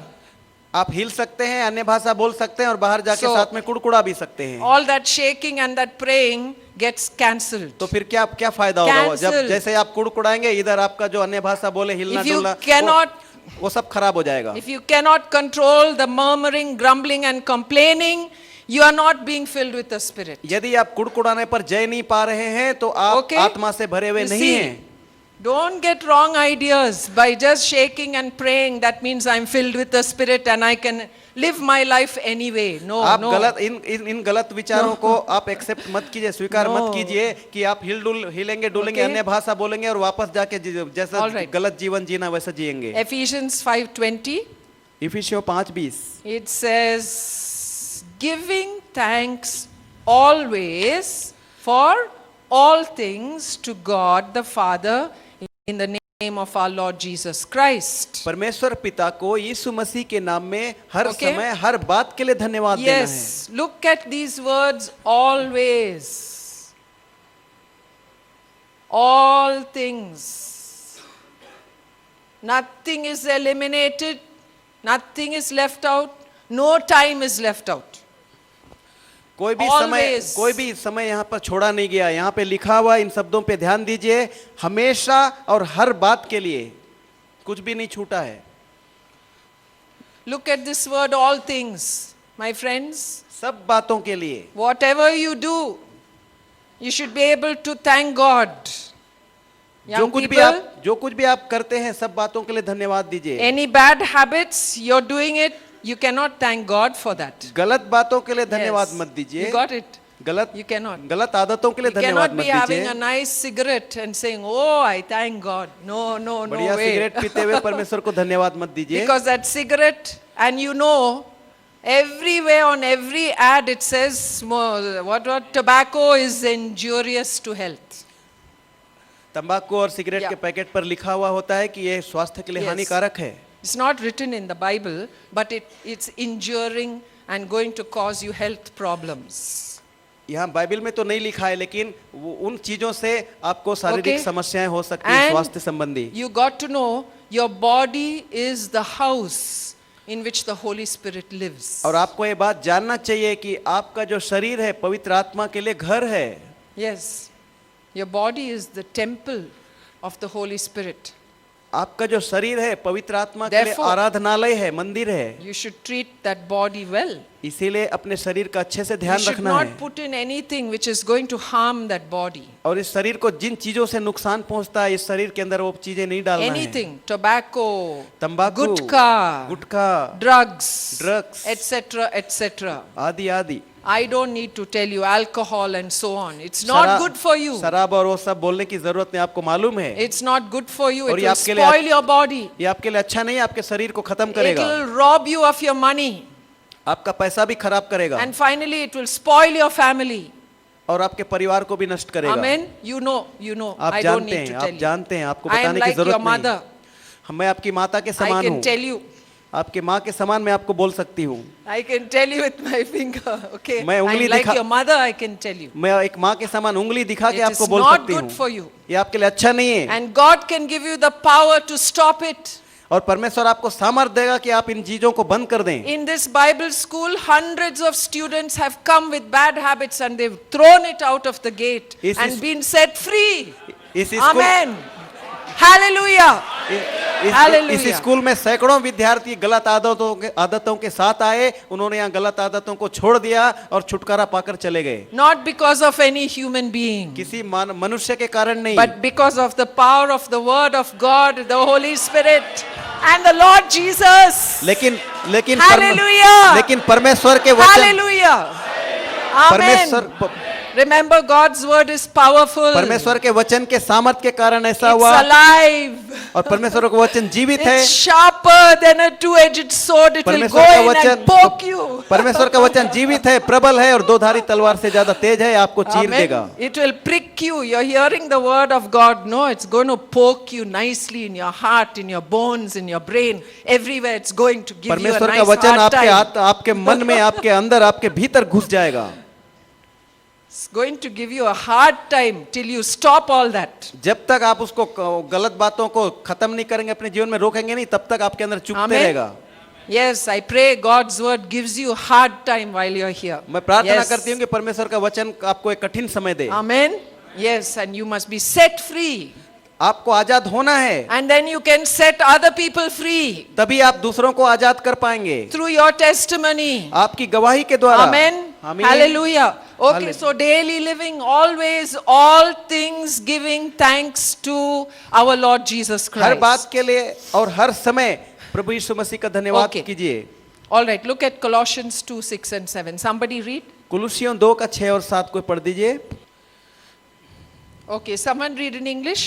Speaker 2: आप हिल सकते हैं, अन्य भाषा बोल सकते हैं और बाहर जाके
Speaker 1: So-
Speaker 2: साथ में कुड़कुड़ा भी सकते हैं।
Speaker 1: All that shaking and that praying gets cancelled.
Speaker 2: तो फिर क्या क्या फायदा होगा? जब
Speaker 1: Cancel.
Speaker 2: जैसे आप कुड़कुड़ाएंगे, इधर आपका जो अन्य भाषा बोले हिलना
Speaker 1: If you
Speaker 2: डुलना
Speaker 1: cannot-
Speaker 2: वो सब खराब हो जाएगा।
Speaker 1: If you cannot control the murmuring, grumbling, and complaining, you are not being filled with the Spirit.
Speaker 2: यदि आप कुड़कुड़ाने पर जय नहीं पा रहे हैं तो आप
Speaker 1: Okay.
Speaker 2: आत्मा से भरे हुए
Speaker 1: You
Speaker 2: नहीं
Speaker 1: see,
Speaker 2: हैं।
Speaker 1: don't get wrong ideas by just shaking and praying. That means I'm filled with the Spirit and I can live my life anyway. No,
Speaker 2: आप
Speaker 1: no.
Speaker 2: गलत इन गलत विचारों को आप एक्सेप्ट मत कीजिए, स्वीकार
Speaker 1: No.
Speaker 2: मत कीजिए कि आप हिलेंगे डुलेंगे,
Speaker 1: Okay.
Speaker 2: अन्य भाषा बोलेंगे और वापस जाके जैसा
Speaker 1: All right.
Speaker 2: गलत जीवन जीना वैसा जिएंगे।
Speaker 1: Ephesians 5:20.
Speaker 2: इफिसियों 5:20
Speaker 1: It says, giving thanks always for all things to God the Father in the name of our Lord Jesus Christ.
Speaker 2: परमेश्वर पिता को यीशु मसीह के नाम में हर
Speaker 1: Okay.
Speaker 2: समय हर बात के लिए धन्यवाद देना है।
Speaker 1: Yes, look at these words, always. All things. Nothing is eliminated, nothing is left out, no time is left out. Always.
Speaker 2: कोई भी समय यहाँ पर छोड़ा नहीं गया। यहाँ पे लिखा हुआ इन शब्दों पे ध्यान दीजिए, हमेशा और हर बात के लिए कुछ भी नहीं छूटा है।
Speaker 1: Look at this word, all things, my friends.
Speaker 2: सब बातों के लिए
Speaker 1: Whatever you do, you should be able to thank God. Young people,
Speaker 2: जो कुछ भी आप करते हैं सब बातों के लिए धन्यवाद दीजिए।
Speaker 1: any bad habits you're doing it, you cannot thank God for that.
Speaker 2: गलत बातों के लिए धन्यवाद
Speaker 1: Yes.
Speaker 2: मत दीजिए।
Speaker 1: You got it?
Speaker 2: गलत
Speaker 1: You cannot.
Speaker 2: गलत आदतों के लिए
Speaker 1: You
Speaker 2: धन्यवाद
Speaker 1: cannot
Speaker 2: मत
Speaker 1: be having
Speaker 2: दीजिए।
Speaker 1: a nice cigarette and saying, "Oh, I thank God." No, no, no
Speaker 2: बढ़िया
Speaker 1: way.
Speaker 2: सिगरेट पीते हुए परमेश्वर को धन्यवाद मत दीजिए।
Speaker 1: Because that cigarette, and you know, everywhere on every ad it says, what tobacco is injurious to health.
Speaker 2: तंबाकू और सिगरेट के
Speaker 1: Yeah.
Speaker 2: पैकेट पर लिखा हुआ होता है कि ये स्वास्थ्य के लिए
Speaker 1: Yes.
Speaker 2: हानिकारक है।
Speaker 1: It's not written in the Bible, but it's injuring and going to cause you health problems.
Speaker 2: यहाँ बाइबल में तो नहीं लिखा है, लेकिन उन चीजों से आपको शारीरिक
Speaker 1: Okay.
Speaker 2: समस्याएं हो सकती हैं
Speaker 1: And
Speaker 2: स्वास्थ्य संबंधी।
Speaker 1: you got to know your body is the house in which the Holy Spirit lives.
Speaker 2: और आपको ये बात जानना चाहिए कि आपका जो शरीर है पवित्र आत्मा के लिए घर है।
Speaker 1: Yes, your body is the temple of the Holy Spirit.
Speaker 2: आपका जो शरीर है पवित्र आत्मा के लिए
Speaker 1: Therefore,
Speaker 2: आराधनालय है, मंदिर है।
Speaker 1: You should treat that body well.
Speaker 2: इसीलिए अपने शरीर का अच्छे से
Speaker 1: You
Speaker 2: ध्यान
Speaker 1: should
Speaker 2: रखना
Speaker 1: not
Speaker 2: है।
Speaker 1: put in anything which is going to harm that body.
Speaker 2: और इस शरीर को जिन चीजों से नुकसान पहुंचता है, इस शरीर के अंदर वो चीजें नहीं डालना है।
Speaker 1: Anything, tobacco,
Speaker 2: तंबाकू,
Speaker 1: गुटखा,
Speaker 2: गुटखा,
Speaker 1: drugs,
Speaker 2: Drugs.
Speaker 1: etc., etc.
Speaker 2: आदि आदि।
Speaker 1: I don't need to tell you alcohol and so on. It's not good for you.
Speaker 2: शराब और वो सब बोलने की जरूरत नहीं, आपको मालूम है।
Speaker 1: It's not good for you.
Speaker 2: और
Speaker 1: It
Speaker 2: ये
Speaker 1: will
Speaker 2: आपके लिए
Speaker 1: spoil your body.
Speaker 2: ये आपके लिए अच्छा नहीं है, आपके शरीर को खत्म
Speaker 1: It
Speaker 2: करेगा,
Speaker 1: will rob you of your money.
Speaker 2: आपका पैसा भी खराब करेगा
Speaker 1: And finally, it will spoil your family.
Speaker 2: और आपके परिवार को भी नष्ट करेगा।
Speaker 1: Amen. You know.
Speaker 2: आप
Speaker 1: I don't
Speaker 2: जानते
Speaker 1: need
Speaker 2: हैं,
Speaker 1: to
Speaker 2: आप
Speaker 1: tell you.
Speaker 2: जानते हैं, आपको
Speaker 1: I am
Speaker 2: बताने की
Speaker 1: like your
Speaker 2: जरूरत
Speaker 1: mother.
Speaker 2: नहीं। मैं आपकी माता के
Speaker 1: I
Speaker 2: समान
Speaker 1: can
Speaker 2: हूँ,
Speaker 1: tell you.
Speaker 2: आपकी माँ के समान मैं आपको बोल सकती हूँ।
Speaker 1: I can tell you with my finger. Okay.
Speaker 2: मैं उंगली
Speaker 1: I'm like
Speaker 2: दिखा-
Speaker 1: your mother. I can tell you.
Speaker 2: मैं एक माँ के समान उंगली दिखा के
Speaker 1: It
Speaker 2: आपको
Speaker 1: is
Speaker 2: बोल
Speaker 1: not
Speaker 2: सकती
Speaker 1: good for
Speaker 2: हूँ,
Speaker 1: you.
Speaker 2: ये आपके लिए अच्छा नहीं है।
Speaker 1: And God can give you the power to stop it.
Speaker 2: और परमेश्वर आपको सामर्थ्य देगा कि आप इन चीजों को बंद कर दें।
Speaker 1: In this Bible school, hundreds of students have come with bad habits and they've thrown it out of the gate
Speaker 2: Is
Speaker 1: and
Speaker 2: this-
Speaker 1: been set free.
Speaker 2: इस स्कूल
Speaker 1: Amen. Hallelujah. Hallelujah.
Speaker 2: इस स्कूल में सैकड़ों विद्यार्थी गलत आदतों के साथ आए, उन्होंने यहाँ गलत आदतों को छोड़ दिया और छुटकारा पाकर चले गए।
Speaker 1: Not because of any human being,
Speaker 2: किसी मनुष्य के कारण नहीं,
Speaker 1: but because of the power of the Word of God, the Holy Spirit, and the Lord Jesus.
Speaker 2: लेकिन
Speaker 1: Hallelujah.
Speaker 2: लेकिन परमेश्वर के वचन,
Speaker 1: Hallelujah.
Speaker 2: परमेश्वर
Speaker 1: Amen. Remember, God's word is powerful.
Speaker 2: परमेश्वर के वचन के सामर्थ्य के कारण ऐसा
Speaker 1: It's
Speaker 2: हुआ,
Speaker 1: alive.
Speaker 2: और परमेश्वर का वचन जीवित है।
Speaker 1: It's sharper than a two-edged sword. It will go
Speaker 2: परमेश्वर का
Speaker 1: in
Speaker 2: वचन
Speaker 1: and poke you.
Speaker 2: परमेश्वर का वचन जीवित है, प्रबल है और दो धारी तलवार से ज्यादा तेज है, आपको चीर देगा।
Speaker 1: Amen. It will prick you. You're hearing the word of God. No, it's going to poke you nicely in your heart, in your bones, in your brain. Everywhere it's going to give you a
Speaker 2: परमेश्वर का
Speaker 1: nice
Speaker 2: वचन
Speaker 1: hard time.
Speaker 2: आपके मन में, आपके अंदर, आपके भीतर घुस जाएगा।
Speaker 1: It's going to give you a hard time till you stop all that.
Speaker 2: जब तक आप उसको गलत बातों को खत्म नहीं करेंगे, अपने जीवन में रोकेंगे नहीं, तब तक आपके अंदर चुभते
Speaker 1: Amen.
Speaker 2: रहेगा।
Speaker 1: Yes, I pray God's word gives you hard time while you're here.
Speaker 2: मैं प्रार्थना
Speaker 1: Yes.
Speaker 2: करती हूँ कि परमेश्वर का वचन आपको एक कठिन समय दे।
Speaker 1: Amen. Yes, and you must be set free.
Speaker 2: आपको आजाद होना है,
Speaker 1: And then you can set other people free
Speaker 2: तभी आप दूसरों को आजाद कर पाएंगे,
Speaker 1: through your testimony.
Speaker 2: आपकी गवाही के द्वारा।
Speaker 1: Amen.
Speaker 2: आमीन।
Speaker 1: Hallelujah. Okay,
Speaker 2: Hallelujah.
Speaker 1: so daily living, always, all things giving thanks to our Lord Jesus
Speaker 2: her
Speaker 1: Christ.
Speaker 2: बात के लिए और हर समय प्रभु यीशु मसीह का धन्यवाद
Speaker 1: Okay.
Speaker 2: कीजिए।
Speaker 1: All right, look at Colossians 2, 6 and 7. Somebody read.
Speaker 2: कुलुसियों 2 का 6 और 7 को पढ़ दीजिए।
Speaker 1: Okay, someone read in English.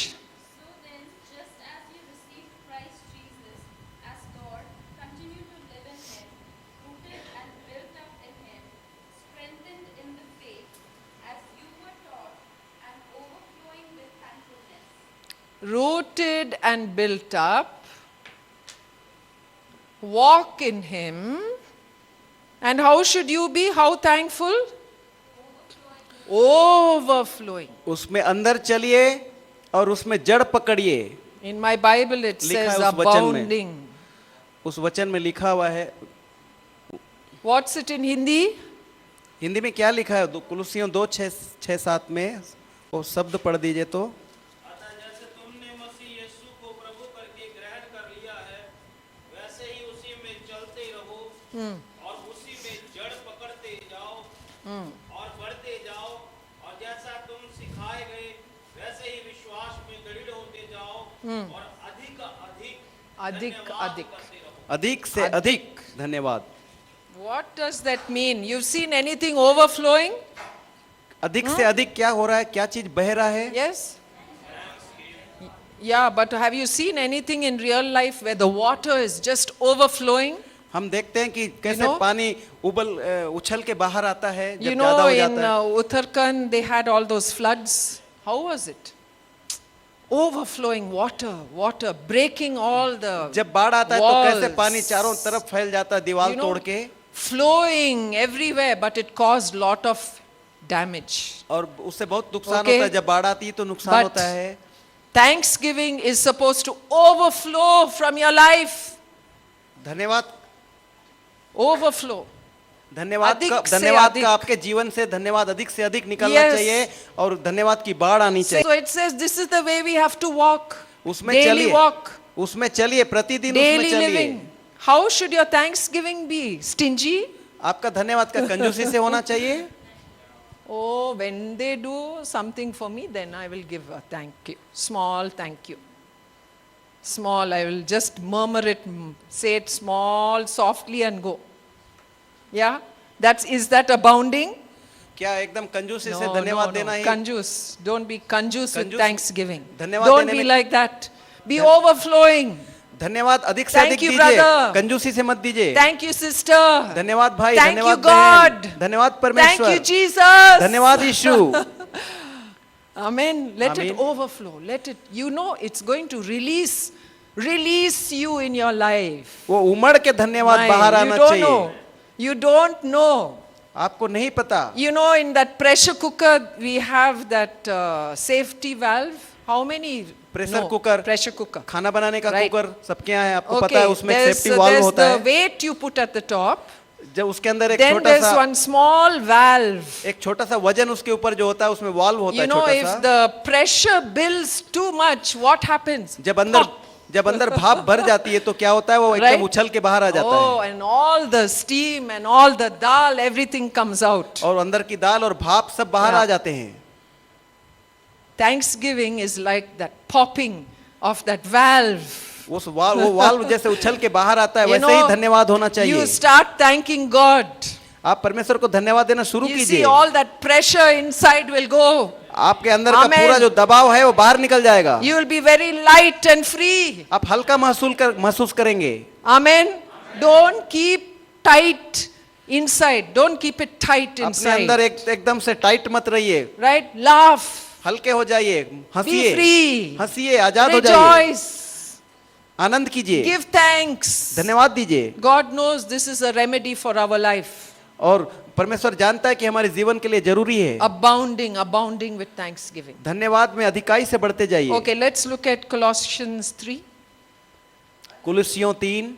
Speaker 4: So then, just as you received Christ Jesus as Lord, continue to live in Him, rooted and built up in Him, strengthened in the faith, as you were taught, and overflowing with thankfulness.
Speaker 1: Rooted and built up, walk in Him. And how should you be? How thankful? Overflowing.
Speaker 2: उसमें अंदर चलिए और उसमें जड़ पकड़िए।
Speaker 1: In my Bible it
Speaker 2: लिखा है
Speaker 1: says
Speaker 2: उस वचन में।
Speaker 1: abounding.
Speaker 2: उस वचन में लिखा हुआ है,
Speaker 1: What's it in Hindi?
Speaker 2: Hindi में क्या लिखा है? कुलुसियों 2 6 7 में वो शब्द पढ़ दीजिए तो।
Speaker 3: अतः जैसे तुमने मसीह यीशु को प्रभु करके ग्रहण कर लिया है, वैसे ही उसी में चलते रहो और उसी में जड़ पकड़ते जाओ और बढ़ते जाओ, और जैसा तुम सिखाए गए वैसे ही विश्वास में दृढ़ होते जाओ और अधिक
Speaker 1: Adhik,
Speaker 3: धन्यवाद
Speaker 1: adhik.
Speaker 3: करते रहो।
Speaker 2: अधिक से अधिक धन्यवाद।
Speaker 1: What does that mean? You've seen anything overflowing?
Speaker 2: अधिक से अधिक क्या हो रहा है? क्या चीज बह रहा है?
Speaker 1: Yes? Yeah, but have you seen anything in real life where the water is just overflowing?
Speaker 2: हम देखते हैं कि कैसे
Speaker 1: know?
Speaker 2: पानी उछल के बाहर आता है जब
Speaker 1: You
Speaker 2: ज्यादा
Speaker 1: know,
Speaker 2: हो
Speaker 1: in
Speaker 2: जाता है।
Speaker 1: Uttarakhand, they had all those floods. How was it? Overflowing water, breaking all the
Speaker 2: जब बाढ़ आता है तो कैसे
Speaker 1: walls.
Speaker 2: पानी चारों तरफ फैल जाता है दीवार
Speaker 1: You know,
Speaker 2: तोड़ के,
Speaker 1: flowing everywhere, but it caused lot of damage.
Speaker 2: और उससे बहुत नुकसान
Speaker 1: Okay.
Speaker 2: होता है। जब बाढ़ आती है तो नुकसान
Speaker 1: But
Speaker 2: होता है।
Speaker 1: Thanksgiving is supposed to overflow from your life.
Speaker 2: धन्यवाद
Speaker 1: Overflow. अधिक से
Speaker 2: धन्यवाद
Speaker 1: अधिक।
Speaker 2: का आपके जीवन से धन्यवाद अधिक से अधिक निकलना
Speaker 1: Yes.
Speaker 2: चाहिए और धन्यवाद की बाढ़ आनी चाहिए।
Speaker 1: So it says this is the way we have to walk.
Speaker 2: उसमें
Speaker 1: Daily
Speaker 2: चलिए,
Speaker 1: walk.
Speaker 2: उसमें चलिए, प्रतिदिन उसमें
Speaker 1: Daily
Speaker 2: चलिए।
Speaker 1: living. How should your Thanksgiving be? Stingy?
Speaker 2: आपका धन्यवाद का कंजूसी से होना चाहिए।
Speaker 1: Oh, when they do something for me, then I will give a thank you. Small thank you. Small, I will just murmur it, say it small, softly and go. Yeah? Is that abounding?
Speaker 2: क्या एकदम कंजूसी से
Speaker 1: No,
Speaker 2: धन्यवाद
Speaker 1: no,
Speaker 2: देना
Speaker 1: no.
Speaker 2: He?
Speaker 1: Conjuice. Don't be conjuice with
Speaker 2: कंजूस-
Speaker 1: Thanksgiving.
Speaker 2: धन्यवाद
Speaker 1: Don't
Speaker 2: देने
Speaker 1: be
Speaker 2: में-
Speaker 1: like that. Be overflowing.
Speaker 2: धन्यवाद अधिक से
Speaker 1: Thank
Speaker 2: अधिक
Speaker 1: you,
Speaker 2: दीजिए,
Speaker 1: brother.
Speaker 2: कंजूसी से मत दीजिए।
Speaker 1: Thank you, sister.
Speaker 2: धन्यवाद भाई,
Speaker 1: Thank you,
Speaker 2: धन्यवाद
Speaker 1: God.
Speaker 2: बहन, धन्यवाद
Speaker 1: Thank
Speaker 2: परमेश्वर,
Speaker 1: you, Jesus.
Speaker 2: धन्यवाद यीशु।
Speaker 1: Amen. Let it
Speaker 2: Amen.
Speaker 1: overflow. Let it, you know, it's going to release you in your life.
Speaker 2: वो उमड़ के धन्यवाद
Speaker 1: My,
Speaker 2: बाहर
Speaker 1: you
Speaker 2: आना
Speaker 1: don't
Speaker 2: चाहिए।
Speaker 1: know. You don't know.
Speaker 2: आपको नहीं पता।
Speaker 1: You know, in that pressure cooker, we have that safety valve. How many?
Speaker 2: Pressure
Speaker 1: No,
Speaker 2: cooker,
Speaker 1: pressure cooker.
Speaker 2: खाना बनाने का
Speaker 1: Right.
Speaker 2: कुकर सबके यहाँ है, आपको पता है, उसमें एक सेफ्टी वाल्व
Speaker 1: there's
Speaker 2: होता
Speaker 1: the
Speaker 2: है।
Speaker 1: weight you put at the top.
Speaker 2: जब उसके अंदर एक
Speaker 1: Then
Speaker 2: छोटा
Speaker 1: there's
Speaker 2: सा
Speaker 1: one small valve.
Speaker 2: एक छोटा सा वजन उसके ऊपर जो होता है, उसमें वाल्व होता
Speaker 1: You
Speaker 2: है
Speaker 1: know,
Speaker 2: छोटा
Speaker 1: if
Speaker 2: सा।
Speaker 1: the pressure builds too much, what happens?
Speaker 2: जब अंदर भाप भर जाती है तो क्या होता है, वो
Speaker 1: Right?
Speaker 2: एकदम उछल के बाहर आ जाता
Speaker 1: Oh,
Speaker 2: है,
Speaker 1: and all the steam and all the dal, everything comes out.
Speaker 2: और अंदर की दाल और भाप सब बाहर
Speaker 1: Yeah.
Speaker 2: आ जाते हैं।
Speaker 1: Thanksgiving is like that popping of that valve.
Speaker 2: वो वाल्व जैसे उछल के बाहर आता है,
Speaker 1: You
Speaker 2: वैसे ही
Speaker 1: know,
Speaker 2: धन्यवाद होना
Speaker 1: you
Speaker 2: चाहिए।
Speaker 1: start thanking God.
Speaker 2: आप परमेश्वर को धन्यवाद देना शुरू
Speaker 1: You see,
Speaker 2: कीजिए।
Speaker 1: all that pressure inside will go.
Speaker 2: आपके अंदर का
Speaker 1: Amen.
Speaker 2: पूरा जो दबाव है वो बाहर निकल जाएगा।
Speaker 1: You will be very light and free.
Speaker 2: आप हल्का महसूस करेंगे।
Speaker 1: Amen. Don't keep tight inside. Don't keep it tight
Speaker 2: अपने अंदर
Speaker 1: inside.
Speaker 2: एकदम से टाइट मत रहिए,
Speaker 1: Right? Laugh.
Speaker 2: हल्के हो जाइए,
Speaker 1: Be
Speaker 2: हंसिए,
Speaker 1: free.
Speaker 2: हंसिए, आजाद हो जाइए,
Speaker 1: Rejoice.
Speaker 2: आनंद कीजिए,
Speaker 1: Give thanks.
Speaker 2: धन्यवाद दीजिए।
Speaker 1: God knows this is a remedy for our life.
Speaker 2: और परमेश्वर जानता है कि हमारे जीवन के लिए जरूरी है।
Speaker 1: Abounding with thanksgiving.
Speaker 2: धन्यवाद में अधिकाई से बढ़ते जाइए।
Speaker 1: Okay, let's look at Colossians 3.
Speaker 2: कुलुस्सियों 3।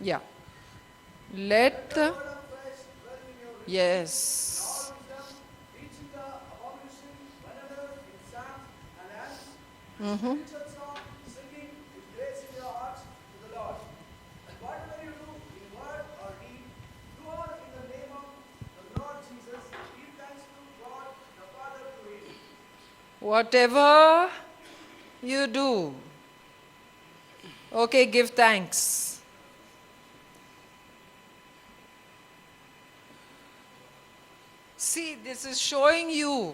Speaker 1: Yeah. Let the. Yes. Mm-hmm. Whatever you do, okay, give thanks. See, this is showing you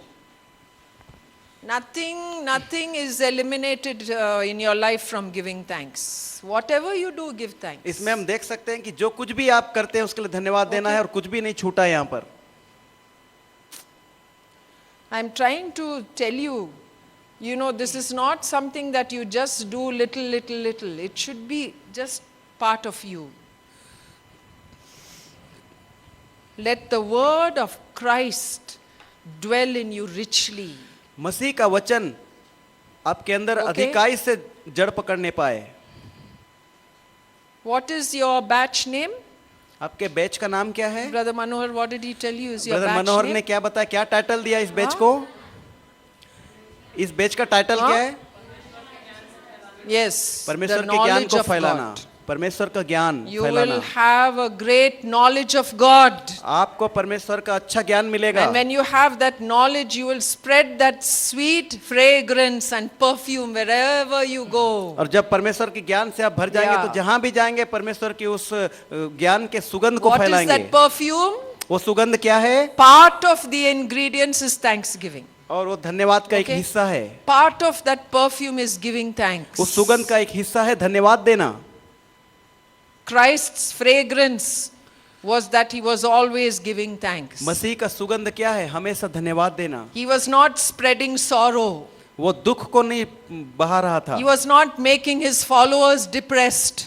Speaker 1: nothing is eliminated in your life from giving thanks. Whatever you do, give thanks.
Speaker 2: इसमें हम देख सकते हैं कि जो कुछ भी आप करते हैं उसके लिए धन्यवाद देना है, और कुछ भी नहीं छूटा है यहाँ पर।
Speaker 1: I'm trying to tell you, you know, this is not something that you just do little. It should be just part of you. Let the word of Christ dwell in you richly.
Speaker 2: मसीह का वचन आपके अंदर
Speaker 1: Okay.
Speaker 2: अधिकाई से जड़ पकड़ने पाए।
Speaker 1: What is your batch name?
Speaker 2: आपके batch का नाम क्या है?
Speaker 1: Brother Manohar, what did he tell you is your
Speaker 2: brother
Speaker 1: batch
Speaker 2: Manohar
Speaker 1: name?
Speaker 2: ने क्या बताया, क्या टाइटल दिया इस बैच
Speaker 1: हाँ?
Speaker 2: को? इस बैच का टाइटल
Speaker 1: हाँ?
Speaker 2: क्या है?
Speaker 1: Yes,
Speaker 2: परमेश्वर
Speaker 1: the
Speaker 2: के ज्ञान
Speaker 1: knowledge
Speaker 2: को
Speaker 1: of
Speaker 2: फैलाना,
Speaker 1: God.
Speaker 2: परमेश्वर का ज्ञान
Speaker 1: You
Speaker 2: फैलाना।
Speaker 1: will have a great knowledge of God.
Speaker 2: आपको परमेश्वर का अच्छा ज्ञान मिलेगा।
Speaker 1: And when you have that knowledge, you will spread that sweet fragrance and perfume wherever you go.
Speaker 2: और जब परमेश्वर के ज्ञान से आप भर जाएंगे
Speaker 1: Yeah.
Speaker 2: तो जहां भी जाएंगे परमेश्वर की उस ज्ञान के सुगंध को
Speaker 1: What is
Speaker 2: फैलाएंगे।
Speaker 1: that perfume?
Speaker 2: वो सुगंध क्या है?
Speaker 1: Part of the ingredients is thanksgiving.
Speaker 2: और वो धन्यवाद का एक
Speaker 1: Okay.
Speaker 2: हिस्सा है।
Speaker 1: Part of that perfume is giving thanks.
Speaker 2: उस सुगंध का एक हिस्सा है धन्यवाद देना।
Speaker 1: Christ's fragrance was that he was always giving thanks.
Speaker 2: मसीह का सुगंध क्या है? हमेशा धन्यवाद देना।
Speaker 1: He was not spreading sorrow.
Speaker 2: वो दुख को नहीं बहा रहा था।
Speaker 1: He was not making his followers depressed.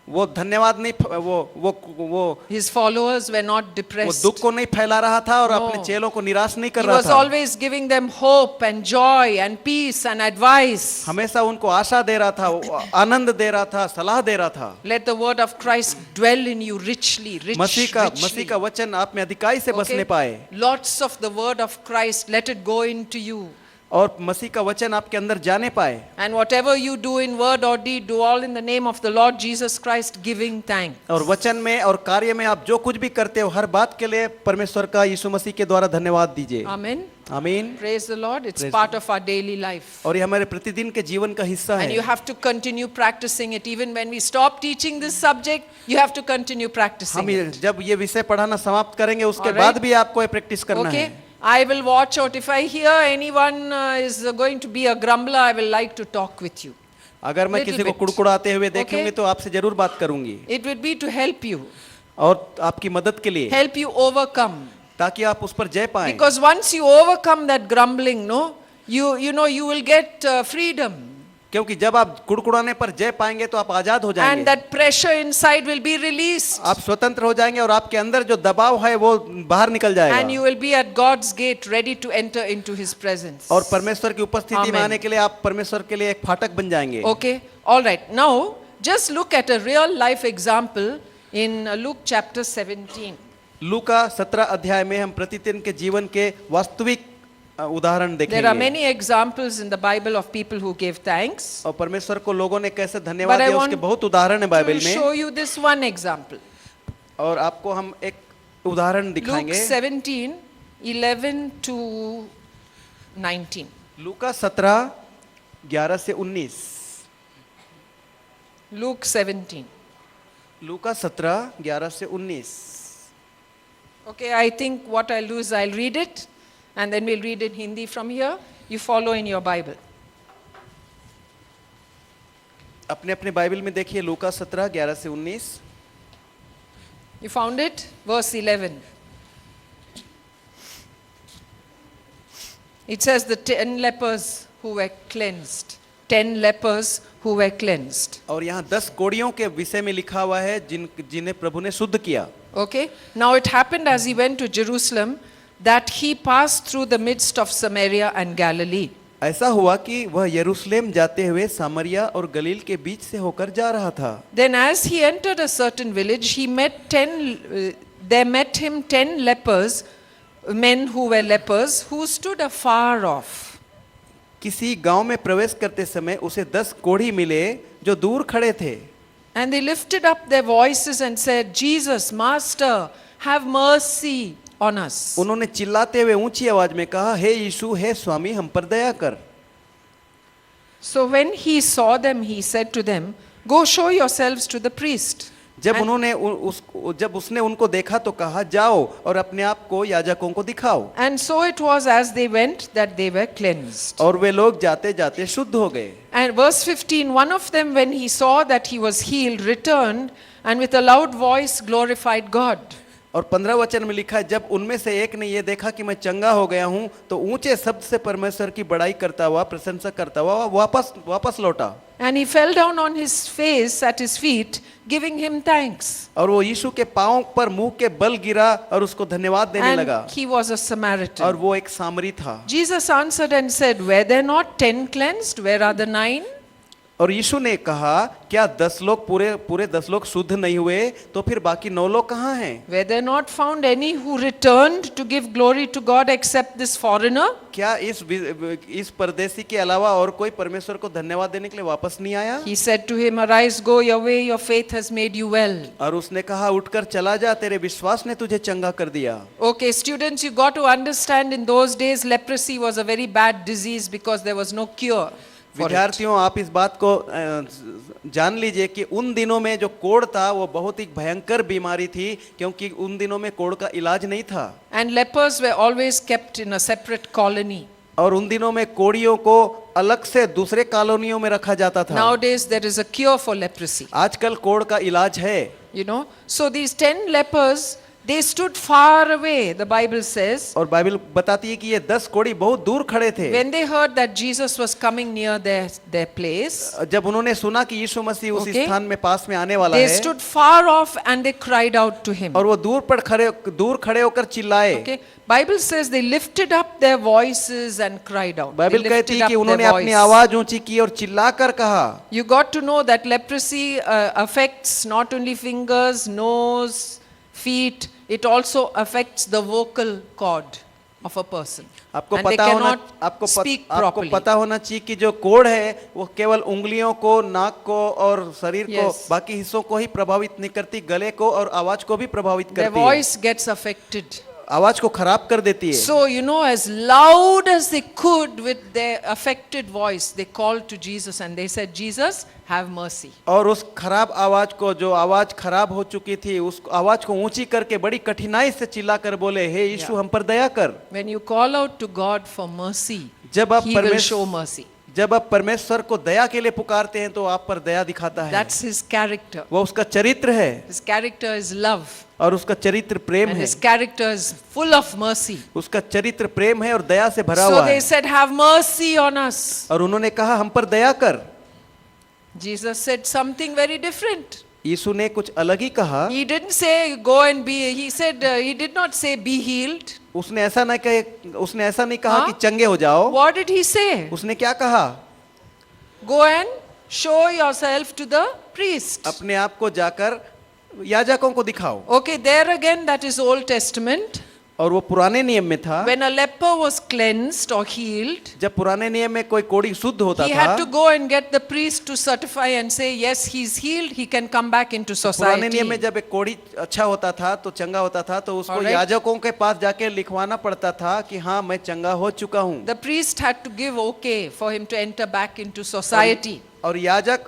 Speaker 2: वो धन्यवाद नहीं वो
Speaker 1: His followers were not depressed.
Speaker 2: दुख को नहीं फैला रहा था और
Speaker 1: No.
Speaker 2: अपने चेलों को निराश नहीं कर
Speaker 1: He
Speaker 2: रहा
Speaker 1: was
Speaker 2: था।
Speaker 1: always giving them hope and joy and peace and advice.
Speaker 2: हमेशा उनको आशा दे रहा था, आनंद दे रहा था, सलाह दे रहा था।
Speaker 1: Let the word of Christ dwell in you richly.
Speaker 2: मसीह का वचन आप में अधिकाई से बसने पाए।
Speaker 1: Lots of the word of Christ, let it go into you.
Speaker 2: और मसीह का वचन आपके अंदर जाने पाए।
Speaker 1: And whatever you do in word or deed, do all in the name of the Lord Jesus Christ, giving thanks.
Speaker 2: और वचन में और कार्य में आप जो कुछ भी करते हो हर बात के लिए परमेश्वर का यीशु मसीह के द्वारा धन्यवाद दीजिए।
Speaker 1: Amen.
Speaker 2: आमीन।
Speaker 1: Praise the Lord. It's
Speaker 2: Praise
Speaker 1: part of our daily life.
Speaker 2: और ये हमारे प्रतिदिन के जीवन का हिस्सा
Speaker 1: And you
Speaker 2: है।
Speaker 1: have to continue practicing it. Even when we stop teaching this subject, you have to continue practicing
Speaker 2: हम
Speaker 1: it.
Speaker 2: जब ये विषय पढ़ाना समाप्त करेंगे उसके
Speaker 1: Alright.
Speaker 2: बाद भी आपको ये प्रैक्टिस करना
Speaker 1: Okay?
Speaker 2: है।
Speaker 1: I will watch out. If I hear anyone is going to be a grumbler, I will like to talk with you.
Speaker 2: अगर मैं
Speaker 1: Little
Speaker 2: किसी को
Speaker 1: bit.
Speaker 2: कुड़कुड़ाते हुए देखूंगी
Speaker 1: Okay.
Speaker 2: तो आपसे जरूर बात करूंगी,
Speaker 1: It would be to help you,
Speaker 2: और आपकी मदद के लिए,
Speaker 1: help you overcome.
Speaker 2: ताकि आप उस पर जय पाएं।
Speaker 1: Because once you overcome that grumbling, no, you know you will get freedom,
Speaker 2: क्योंकि जब आप कुड़कुड़ाने पर जय पाएंगे तो आप आजाद हो
Speaker 1: and
Speaker 2: जाएंगे,
Speaker 1: that pressure inside will be released,
Speaker 2: आप स्वतंत्र हो जाएंगे और आपके अंदर जो दबाव है वो बाहर निकल
Speaker 1: and
Speaker 2: जाएगा,
Speaker 1: you will be at God's gate ready to enter into His presence.
Speaker 2: और परमेश्वर की उपस्थिति में
Speaker 1: Amen.
Speaker 2: आने के लिए आप परमेश्वर के लिए एक फाटक बन जाएंगे।
Speaker 1: Okay, all right. Now, just look at a real life example in Luke chapter 17.
Speaker 2: लूका 17 अध्याय में हम प्रतिदिन के जीवन के वास्तविक उदाहरण
Speaker 1: There are
Speaker 2: देखेंगे,
Speaker 1: many examples in the Bible of people who gave thanks.
Speaker 2: और परमेश्वर को लोगों ने कैसे धन्यवाद
Speaker 1: But I
Speaker 2: दिया
Speaker 1: want
Speaker 2: उसके बहुत उदाहरण है बाइबल
Speaker 1: To
Speaker 2: में,
Speaker 1: show you this one example.
Speaker 2: और आपको हम एक उदाहरण
Speaker 1: Luke
Speaker 2: दिखाएंगे।
Speaker 1: 17, 11 to 19.
Speaker 2: लूका 17 11 से 19।
Speaker 1: Luke 17.
Speaker 2: लूका 17 11 से 19।
Speaker 1: Okay, I think what I'll do is I'll read it and then we'll read in Hindi from here. You follow in your Bible.
Speaker 2: अपने अपने बाइबल में देखिए लूका 17 11 से 19।
Speaker 1: You found it? Verse 11. It says the 10 lepers who were cleansed. 10 lepers who were cleansed.
Speaker 2: और यहाँ 10 कोड़ियों के विषय में लिखा हुआ है जिन्हें प्रभु ने शुद्ध किया।
Speaker 1: Okay? Now it happened as he went to Jerusalem that he passed through the midst of Samaria and Galilee.
Speaker 2: ऐसा हुआ कि वह यरूशलेम जाते हुए सामरिया और गलील के बीच से होकर जा रहा था।
Speaker 1: Then as he entered a certain village, there met him 10 lepers, men who were lepers, who stood afar off.
Speaker 2: किसी गांव में प्रवेश करते समय उसे 10 कोढ़ी मिले जो दूर खड़े थे।
Speaker 1: And they lifted up their voices and said, Jesus, Master, have mercy on us.
Speaker 2: उन्होंने चिल्लाते हुए ऊंची आवाज में कहा, हे यीशु, हे स्वामी, हम पर दया कर।
Speaker 1: So when he saw them, he said to them, Go show yourselves to the priest.
Speaker 2: जब उसने उनको देखा तो कहा, जाओ और अपने आप को याजकों को दिखाओ।
Speaker 1: And so it was as they went that they were cleansed.
Speaker 2: और वे लोग जाते जाते शुद्ध हो गए।
Speaker 1: And verse 15, one of them, when he saw that he was healed, returned and with a loud voice glorified God.
Speaker 2: और 15 वचन में लिखा है, जब उनमें से एक ने ये देखा कि मैं चंगा हो गया हूं तो ऊंचे शब्द से परमेश्वर की बड़ाई करता हुआ, प्रशंसा करता हुआ वापस लौटा।
Speaker 1: And he fell down on his face at his feet, giving him thanks.
Speaker 2: और वो यीशु के पांव पर मुंह के बल गिरा और उसको धन्यवाद देने लगा।
Speaker 1: And he was a
Speaker 2: और
Speaker 1: Samaritan.
Speaker 2: वो एक सामरी था।
Speaker 1: Jesus answered and said, Were there not 10 cleansed? Where are the 9?
Speaker 2: और यीशु ने कहा, क्या 10 लोग पूरे 10 लोग शुद्ध नहीं हुए, तो फिर बाकी 9 लोग कहाँ हैं?
Speaker 1: Were there not found any who returned to give glory to God except this foreigner?
Speaker 2: क्या इस परदेसी के अलावा और कोई परमेश्वर को धन्यवाद देने के लिए वापस नहीं आया?
Speaker 1: He said to him, Arise, go your way, your faith has made you well.
Speaker 2: और उसने कहा, उठकर चला जा, तेरे विश्वास ने तुझे चंगा कर दिया।
Speaker 1: Okay, students, you got to understand in those days leprosy was a very bad disease because there was no cure for it.
Speaker 2: विद्यार्थियों, आप इस बात को जान लीजिए कि उन दिनों में जो कोढ़ था वो बहुत ही भयंकर बीमारी थी, क्योंकि उन दिनों में कोढ़ का इलाज नहीं था।
Speaker 1: And lepers were always kept in a separate colony.
Speaker 2: और उन दिनों में कोढ़ियों को अलग से दूसरे कॉलोनियों में रखा जाता था।
Speaker 1: Nowadays there is a cure for leprosy.
Speaker 2: आजकल कोढ़ का इलाज है।
Speaker 1: You know, so these 10 lepers, they stood far away, the Bible says.
Speaker 2: और बाइबल बताती है कि ये 10 कोढ़ी बहुत दूर खड़े थे।
Speaker 1: When they heard that Jesus was coming near their place,
Speaker 2: जब उन्होंने सुना कि यीशु मसीह उस
Speaker 1: Okay.
Speaker 2: स्थान में पास में आने वाला
Speaker 1: they
Speaker 2: है,
Speaker 1: stood far off and they cried out to him.
Speaker 2: और वो दूर खड़े होकर चिल्लाए।
Speaker 1: Okay, Bible says they lifted up their voices and cried out. They
Speaker 2: Bible कहती
Speaker 1: lifted
Speaker 2: है
Speaker 1: up
Speaker 2: कि उन्होंने
Speaker 1: their
Speaker 2: अपनी
Speaker 1: voice.
Speaker 2: आवाज ऊंची की और चिल्लाकर कहा।
Speaker 1: You got to know that leprosy affects not only fingers, nose, feet, it also affects the vocal cord of a person.
Speaker 2: आपको
Speaker 1: And they
Speaker 2: पता होना
Speaker 1: cannot
Speaker 2: आपको
Speaker 1: speak
Speaker 2: आपको
Speaker 1: properly.
Speaker 2: पता होना चाहिए कि जो कोढ़ है वो केवल उंगलियों को, नाक को और शरीर को,
Speaker 1: Yes.
Speaker 2: बाकी हिस्सों को ही प्रभावित नहीं करती, गले को और आवाज को भी प्रभावित
Speaker 1: Their
Speaker 2: करती है।
Speaker 1: voice gets affected.
Speaker 2: आवाज को खराब कर देती है।
Speaker 1: So, you know, as loud as they could with their affected voice, they called to Jesus and they said, Jesus, have mercy.
Speaker 2: और उस खराब आवाज को, जो आवाज खराब हो चुकी थी, उस आवाज को ऊंची करके बड़ी कठिनाई से चिल्लाकर बोले, हे यीशु हम पर दया कर।
Speaker 1: When you call out to God for mercy,
Speaker 2: जब आप
Speaker 1: He will show mercy.
Speaker 2: जब आप परमेश्वर को दया के लिए पुकारते हैं तो आप पर दया दिखाता है।
Speaker 1: That's His character.
Speaker 2: वो उसका चरित्र है
Speaker 1: His character is love.
Speaker 2: और उसका चरित्र प्रेम
Speaker 1: And
Speaker 2: है।
Speaker 1: His character is full of mercy.
Speaker 2: उसका चरित्र प्रेम है और दया से भरा
Speaker 1: So
Speaker 2: हुआ
Speaker 1: they
Speaker 2: है।
Speaker 1: said, have mercy on us.
Speaker 2: और उन्होंने कहा हम पर दया कर।
Speaker 1: Jesus said something very different.
Speaker 2: यीशु ने कुछ अलग ही कहा।
Speaker 1: He didn't say go and be, he said, he did not say be healed.
Speaker 2: उसने ऐसा नहीं कहा
Speaker 1: हाँ?
Speaker 2: कि चंगे हो जाओ।
Speaker 1: What did he say?
Speaker 2: उसने क्या कहा?
Speaker 1: Go and show yourself to the priest.
Speaker 2: अपने आप को जाकर याजकों को दिखाओ।
Speaker 1: Okay, there again, that is Old Testament.
Speaker 2: और वो पुराने नियम में था।
Speaker 1: When a leper was cleansed or healed,
Speaker 2: जब पुराने नियम में कोई कोढ़ी शुद्ध होता
Speaker 1: he
Speaker 2: था,
Speaker 1: had to go and get the priest to certify and say, yes, he's healed, he can come back into
Speaker 2: पुराने नियम में
Speaker 1: society.
Speaker 2: जब एक कोढ़ी अच्छा होता था, तो चंगा होता था, तो उसको
Speaker 1: Alright.
Speaker 2: याजकों के पास जाके लिखवाना पड़ता था कि हाँ मैं चंगा हो चुका हूँ।
Speaker 1: The priest had to give okay for him to enter back into society.
Speaker 2: और याजक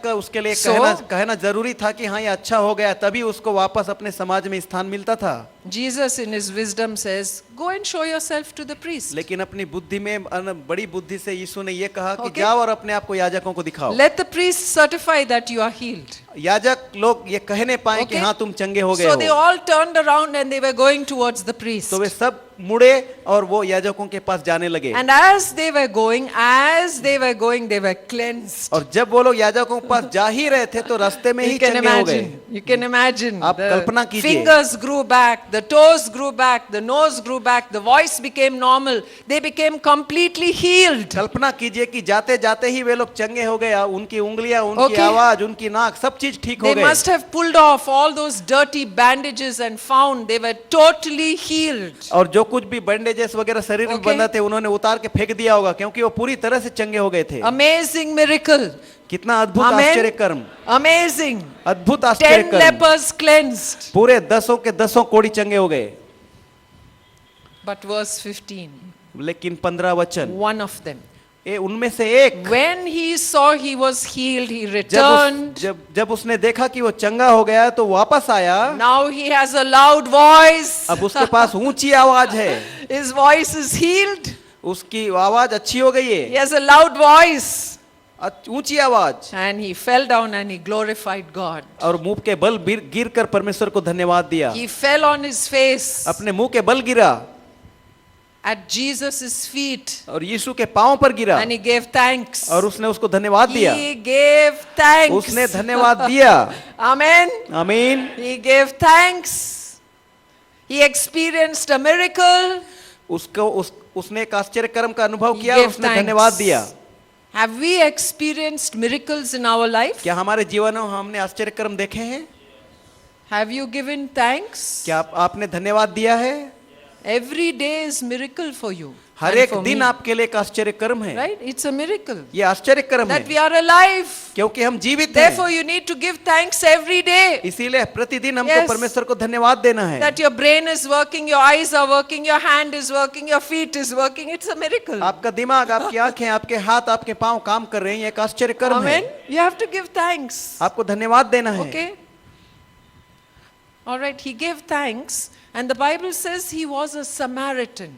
Speaker 2: का उसके लिए
Speaker 1: So-
Speaker 2: कहना जरूरी था कि हाँ ये अच्छा हो गया, तभी उसको वापस अपने समाज में स्थान मिलता था।
Speaker 1: Jesus in his wisdom says, go and show yourself to the priest.
Speaker 2: लेकिन अपनी बुद्धि में बड़ी बुद्धि से यीशु ने ये कहा कि
Speaker 1: Okay.
Speaker 2: जाओ और अपने आप को याजकों को दिखाओ।
Speaker 1: Let the priest certify that you are healed.
Speaker 2: याजक लोग ये कहने पाए कि
Speaker 1: Okay.
Speaker 2: हाँ तुम चंगे हो गए
Speaker 1: So they
Speaker 2: हो।
Speaker 1: all turned around and they were going towards the priest.
Speaker 2: तो वे सब मुड़े और वो याजकों के पास जाने लगे।
Speaker 1: And as they were going, they were cleansed.
Speaker 2: और जब वो लोग याजकों के पास जा ही रहे थे तो रास्ते में ही
Speaker 1: You can
Speaker 2: चंगे हो गए।
Speaker 1: imagine. You can imagine.
Speaker 2: आप
Speaker 1: The
Speaker 2: कल्पना कीजिए।
Speaker 1: fingers grew back, the toes grew back, the nose grew back, the voice became normal. They became completely healed.
Speaker 2: कल्पना कीजिए कि जाते जाते ही वे लोग चंगे हो गए, उनकी उंगलियां, उनकी
Speaker 1: Okay.
Speaker 2: आवाज, उनकी नाक, सब चीज ठीक हो
Speaker 1: They
Speaker 2: गए।
Speaker 1: must have pulled off all those dirty bandages and found they were totally healed.
Speaker 2: और जो कुछ भी बैंडेजेस वगैरह शरीर में
Speaker 1: Okay.
Speaker 2: बंधा थे उन्होंने उतार के फेंक दिया होगा, क्योंकि वो पूरी तरह से चंगे हो गए थे।
Speaker 1: Amazing miracle.
Speaker 2: कितना अद्भुत
Speaker 1: Amen.
Speaker 2: आश्चर्य कर्म,
Speaker 1: Amazing.
Speaker 2: अद्भुत आश्चर्य
Speaker 1: 10
Speaker 2: कर्म।
Speaker 1: lepers cleansed.
Speaker 2: पूरे 10 के 10 कोढ़ी चंगे हो गए।
Speaker 1: But verse 15,
Speaker 2: लेकिन 15 वचन,
Speaker 1: one of them,
Speaker 2: उनमें से एक
Speaker 1: when he saw he was healed, he
Speaker 2: जब
Speaker 1: returned.
Speaker 2: जब उसने देखा कि वो चंगा हो गया तो वापस आया।
Speaker 1: Now he has a loud voice.
Speaker 2: अब उसके पास ऊंची आवाज है,
Speaker 1: His voice is healed.
Speaker 2: उसकी आवाज अच्छी हो गई
Speaker 1: He
Speaker 2: है,
Speaker 1: has a loud voice.
Speaker 2: ऊंची आवाज।
Speaker 1: And he fell down and he glorified God.
Speaker 2: और मुंह के बल गिर कर परमेश्वर को धन्यवाद दिया।
Speaker 1: He fell on his face
Speaker 2: अपने मुंह के बल गिरा
Speaker 1: at Jesus' feet
Speaker 2: और यीशु के पांव पर गिरा
Speaker 1: and he gave thanks.
Speaker 2: और उसने उसको धन्यवाद दिया।
Speaker 1: He gave thanks.
Speaker 2: उसने धन्यवाद दिया।
Speaker 1: Amen.
Speaker 2: आमीन।
Speaker 1: He gave thanks. He experienced a miracle.
Speaker 2: उसने एक आश्चर्य कर्म का अनुभव
Speaker 1: He
Speaker 2: किया और
Speaker 1: gave
Speaker 2: उसने
Speaker 1: thanks.
Speaker 2: धन्यवाद दिया।
Speaker 1: Have we experienced miracles in our life?
Speaker 2: क्या हमारे जीवन में हमने आश्चर्य कर्म देखे हैं?
Speaker 1: Have you given thanks?
Speaker 2: क्या आपने धन्यवाद दिया है?
Speaker 1: Every day is miracle for you.
Speaker 2: Her
Speaker 1: and
Speaker 2: एक
Speaker 1: for
Speaker 2: दिन
Speaker 1: me,
Speaker 2: आपके लिए एक आश्चर्य कर्म है।
Speaker 1: right? It's a miracle
Speaker 2: ये आश्चर्य कर्म
Speaker 1: that we
Speaker 2: है
Speaker 1: are alive.
Speaker 2: क्योंकि हम जीवित
Speaker 1: Therefore,
Speaker 2: हैं।
Speaker 1: you need to give thanks every day.
Speaker 2: इसीलिए प्रतिदिन हमको
Speaker 1: Yes.
Speaker 2: परमेश्वर को धन्यवाद देना है।
Speaker 1: That your brain is working, your eyes are working, your hand is working, your feet is working. It's a miracle.
Speaker 2: आपका दिमाग, आपकी आंखें, आपके हाथ, आपके पांव काम कर रहे हैं, ये एक आश्चर्य कर्म है।
Speaker 1: Amen. You have to give thanks.
Speaker 2: आपको धन्यवाद देना है।
Speaker 1: Okay. All right. He gave thanks, and the Bible says he was a Samaritan.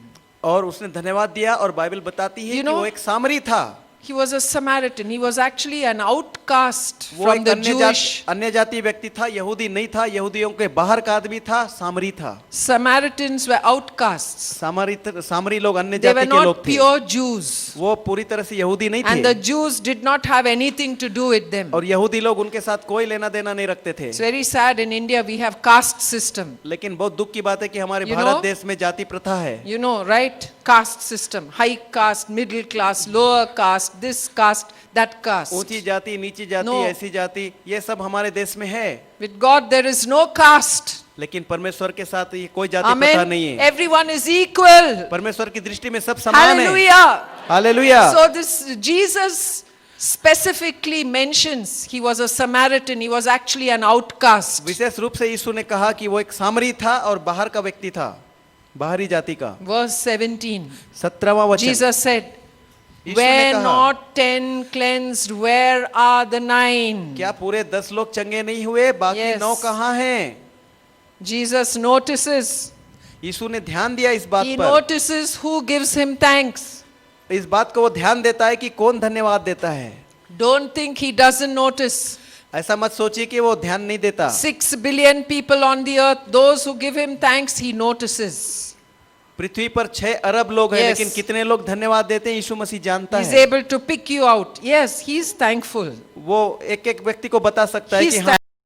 Speaker 2: और उसने धन्यवाद दिया और बाइबल बताती है
Speaker 1: You
Speaker 2: कि
Speaker 1: know-
Speaker 2: वो एक सामरी था।
Speaker 1: He was a Samaritan. He was actually an outcast
Speaker 2: वो
Speaker 1: from
Speaker 2: एक
Speaker 1: the Jewish.
Speaker 2: अन्य जाति व्यक्ति था, यहूदी नहीं था, यहूदियों के बाहर का आदमी था, सामरी था।
Speaker 1: Samaritans were outcasts.
Speaker 2: सामरी लोग अन्य
Speaker 1: They
Speaker 2: जाति
Speaker 1: were
Speaker 2: के लोग
Speaker 1: not
Speaker 2: थे।
Speaker 1: pure Jews.
Speaker 2: वो पूरी तरह से यहूदी नहीं
Speaker 1: And the
Speaker 2: थे
Speaker 1: Jews did not have anything to do with them.
Speaker 2: और यहूदी लोग उनके साथ कोई लेना देना नहीं रखते थे।
Speaker 1: It's very sad in India we have caste system.
Speaker 2: लेकिन बहुत दुख की बात है कि हमारे
Speaker 1: You
Speaker 2: भारत
Speaker 1: know-
Speaker 2: देश में जाति प्रथा है।
Speaker 1: You know, right? Caste system. High caste, middle class, lower caste, this caste, that caste.
Speaker 2: ऊंची जाति, नीची जाति,
Speaker 1: No.
Speaker 2: ऐसी जाति, ये सब हमारे देश में है।
Speaker 1: With God there is no caste.
Speaker 2: लेकिन परमेश्वर के साथ ये कोई जाति प्रथा
Speaker 1: Amen.
Speaker 2: नहीं है।
Speaker 1: Everyone is equal.
Speaker 2: परमेश्वर की दृष्टि में सब समान है।
Speaker 1: Hallelujah.
Speaker 2: Hallelujah.
Speaker 1: So this Jesus specifically mentions he was a Samaritan, he was actually an outcast.
Speaker 2: विशेष रूप से यीशु ने कहा कि वो एक सामरी था और बाहर का व्यक्ति था, बाहरी जाति का।
Speaker 1: Verse 17.
Speaker 2: 17वां वचन,
Speaker 1: Jesus said,
Speaker 2: यीशु ने
Speaker 1: were
Speaker 2: कहा,
Speaker 1: not 10 cleansed, where are the 9?
Speaker 2: क्या पूरे 10 लोग चंगे नहीं हुए, बाकी
Speaker 1: Yes.
Speaker 2: 9 कहाँ हैं?
Speaker 1: Jesus notices.
Speaker 2: यीशु ने ध्यान दिया इस बात
Speaker 1: He
Speaker 2: पर,
Speaker 1: notices who gives him thanks.
Speaker 2: इस बात को वो ध्यान देता है कि कौन धन्यवाद देता है।
Speaker 1: Don't think he doesn't notice.
Speaker 2: ऐसा मत सोचिए कि वो ध्यान नहीं देता।
Speaker 1: 6 billion people on the earth, those who give him thanks, he notices.
Speaker 2: पृथ्वी पर 6 अरब लोग हैं,
Speaker 1: Yes.
Speaker 2: लेकिन कितने लोग धन्यवाद देते हैं यीशु मसीह जानता
Speaker 1: He's
Speaker 2: है।
Speaker 1: able to pick you out. Yes, he's thankful.
Speaker 2: वो एक एक व्यक्ति को बता सकता है
Speaker 1: He's
Speaker 2: कि हाँ